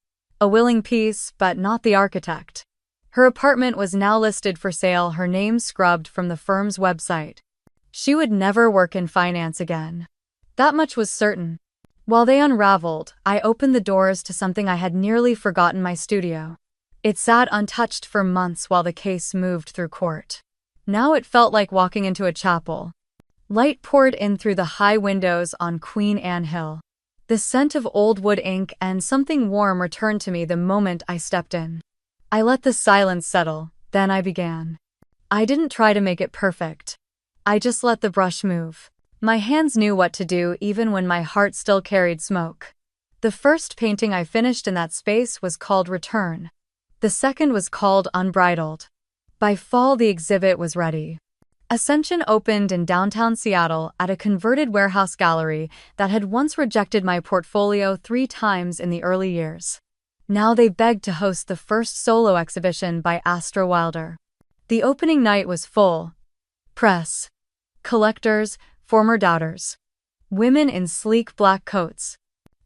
A willing piece, but not the architect. Her apartment was now listed for sale, her name scrubbed from the firm's website. She would never work in finance again. That much was certain. While they unraveled, I opened the doors to something I had nearly forgotten: my studio. It sat untouched for months while the case moved through court. Now it felt like walking into a chapel. Light poured in through the high windows on Queen Anne Hill. The scent of old wood ink and something warm returned to me the moment I stepped in. I let the silence settle, then I began. I didn't try to make it perfect. I just let the brush move. My hands knew what to do even when my heart still carried smoke. The first painting I finished in that space was called Return. The second was called Unbridled. By fall, the exhibit was ready. Ascension opened in downtown Seattle at a converted warehouse gallery that had once rejected my portfolio 3 times in the early years. Now they begged to host the first solo exhibition by Astra Wilder. The opening night was full. Press, collectors, former doubters, women in sleek black coats,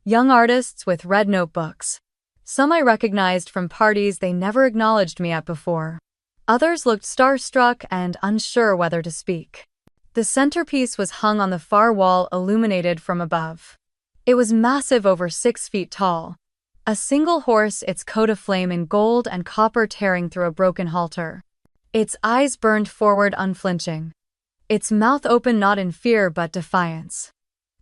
young artists with red notebooks. Some I recognized from parties they never acknowledged me at before. Others looked starstruck and unsure whether to speak. The centerpiece was hung on the far wall, illuminated from above. It was massive, over 6 feet tall. A single horse, its coat aflame in gold and copper, tearing through a broken halter. Its eyes burned forward, unflinching. Its mouth open, not in fear but defiance.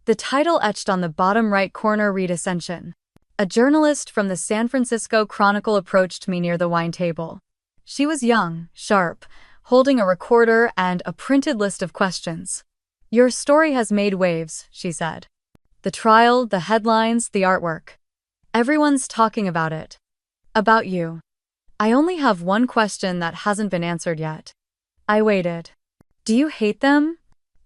The title etched on the bottom right corner read Ascension. A journalist from the San Francisco Chronicle approached me near the wine table. She was young, sharp, holding a recorder and a printed list of questions. "Your story has made waves," she said. "The trial, the headlines, the artwork. Everyone's talking about it. About you. I only have one question that hasn't been answered yet." I waited. "Do you hate them?"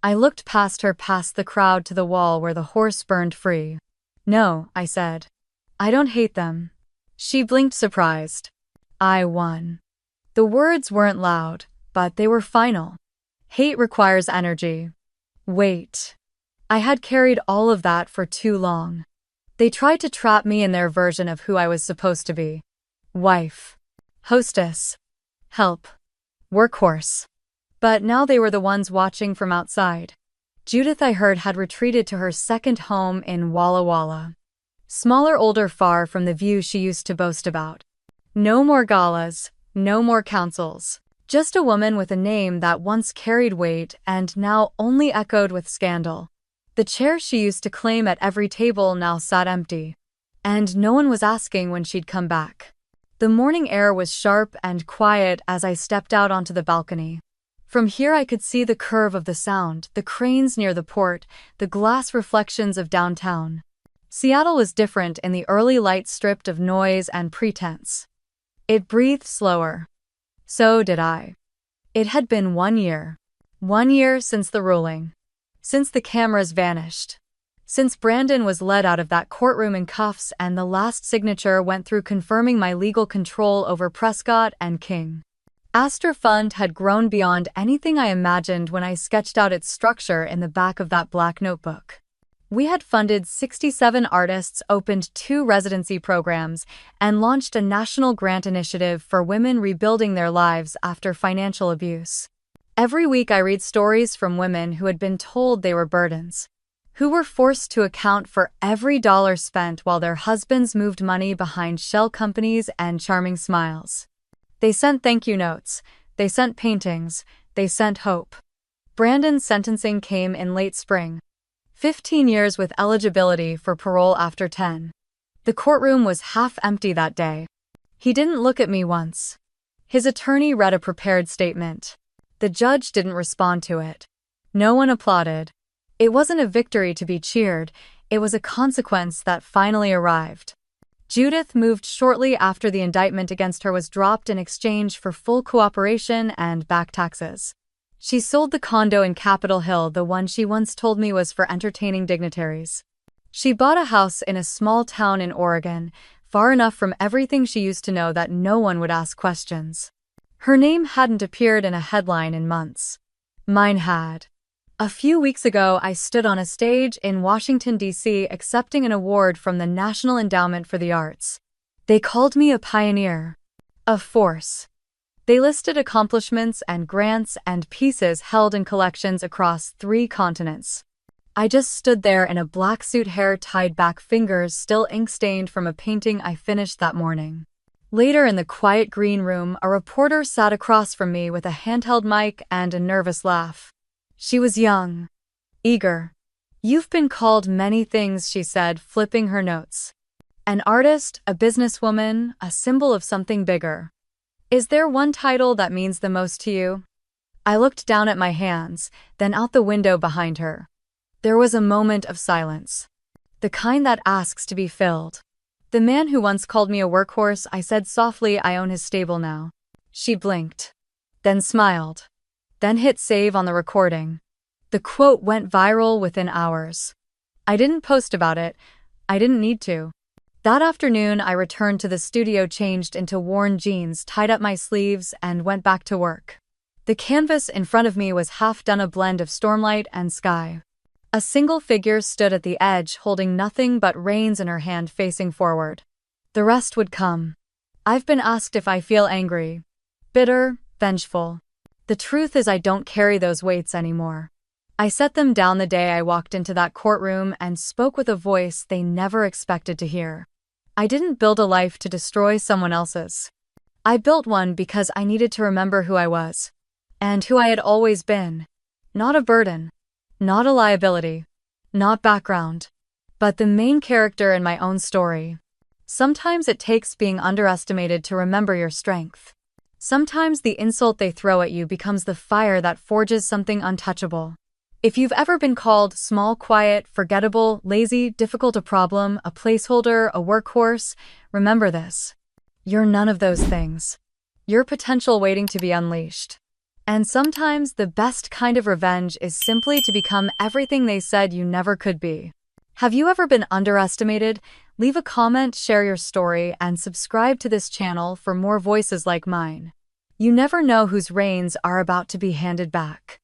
I looked past her, past the crowd, to the wall where the horse burned free. "No," I said. "I don't hate them." She blinked, surprised. I won. The words weren't loud, but they were final. Hate requires energy. Weight. I had carried all of that for too long. They tried to trap me in their version of who I was supposed to be. Wife. Hostess. Help. Workhorse. But now they were the ones watching from outside. Judith, I heard, had retreated to her second home in Walla Walla. Smaller, older, far from the view she used to boast about. No more galas, no more councils. Just a woman with a name that once carried weight and now only echoed with scandal. The chair she used to claim at every table now sat empty. And no one was asking when she'd come back. The morning air was sharp and quiet as I stepped out onto the balcony. From here I could see the curve of the Sound, the cranes near the port, the glass reflections of downtown. Seattle was different in the early light, stripped of noise and pretense. It breathed slower. So did I. It had been 1 year. 1 year since the ruling. Since the cameras vanished. Since Brandon was led out of that courtroom in cuffs and the last signature went through confirming my legal control over Prescott and King. Astor Fund had grown beyond anything I imagined when I sketched out its structure in the back of that black notebook. We had funded 67 artists, opened 2 residency programs, and launched a national grant initiative for women rebuilding their lives after financial abuse. Every week I read stories from women who had been told they were burdens, who were forced to account for every dollar spent while their husbands moved money behind shell companies and charming smiles. They sent thank you notes, they sent paintings, they sent hope. Brandon's sentencing came in late spring. 15 years with eligibility for parole after 10. The courtroom was half empty that day. He didn't look at me once. His attorney read a prepared statement. The judge didn't respond to it. No one applauded. It wasn't a victory to be cheered, it was a consequence that finally arrived. Judith moved shortly after the indictment against her was dropped in exchange for full cooperation and back taxes. She sold the condo in Capitol Hill, the one she once told me was for entertaining dignitaries. She bought a house in a small town in Oregon, far enough from everything she used to know that no one would ask questions. Her name hadn't appeared in a headline in months. Mine had. A few weeks ago, I stood on a stage in Washington, D.C., accepting an award from the National Endowment for the Arts. They called me a pioneer. A force. They listed accomplishments and grants and pieces held in collections across 3 continents. I just stood there in a black suit, hair tied back, fingers still ink-stained from a painting I finished that morning. Later, in the quiet green room, a reporter sat across from me with a handheld mic and a nervous laugh. She was young. Eager. "You've been called many things," she said, flipping her notes. "An artist, a businesswoman, a symbol of something bigger. Is there one title that means the most to you?" I looked down at my hands, then out the window behind her. There was a moment of silence. The kind that asks to be filled. "The man who once called me a workhorse," I said softly. "I own his stable now." She blinked. Then smiled. Then hit save on the recording. The quote went viral within hours. I didn't post about it. I didn't need to. That afternoon, I returned to the studio changed into worn jeans, tied up my sleeves, and went back to work. The canvas in front of me was half done, a blend of stormlight and sky. A single figure stood at the edge, holding nothing but reins in her hand, facing forward. The rest would come. I've been asked if I feel angry, bitter, vengeful. The truth is I don't carry those weights anymore. I set them down the day I walked into that courtroom and spoke with a voice they never expected to hear. I didn't build a life to destroy someone else's. I built one because I needed to remember who I was. And who I had always been. Not a burden. Not a liability. Not background. But the main character in my own story. Sometimes it takes being underestimated to remember your strength. Sometimes the insult they throw at you becomes the fire that forges something untouchable. If you've ever been called small, quiet, forgettable, lazy, difficult, a problem, a placeholder, a workhorse, remember this. You're none of those things. You're potential waiting to be unleashed. And sometimes the best kind of revenge is simply to become everything they said you never could be. Have you ever been underestimated? Leave a comment, share your story, and subscribe to this channel for more voices like mine. You never know whose reins are about to be handed back.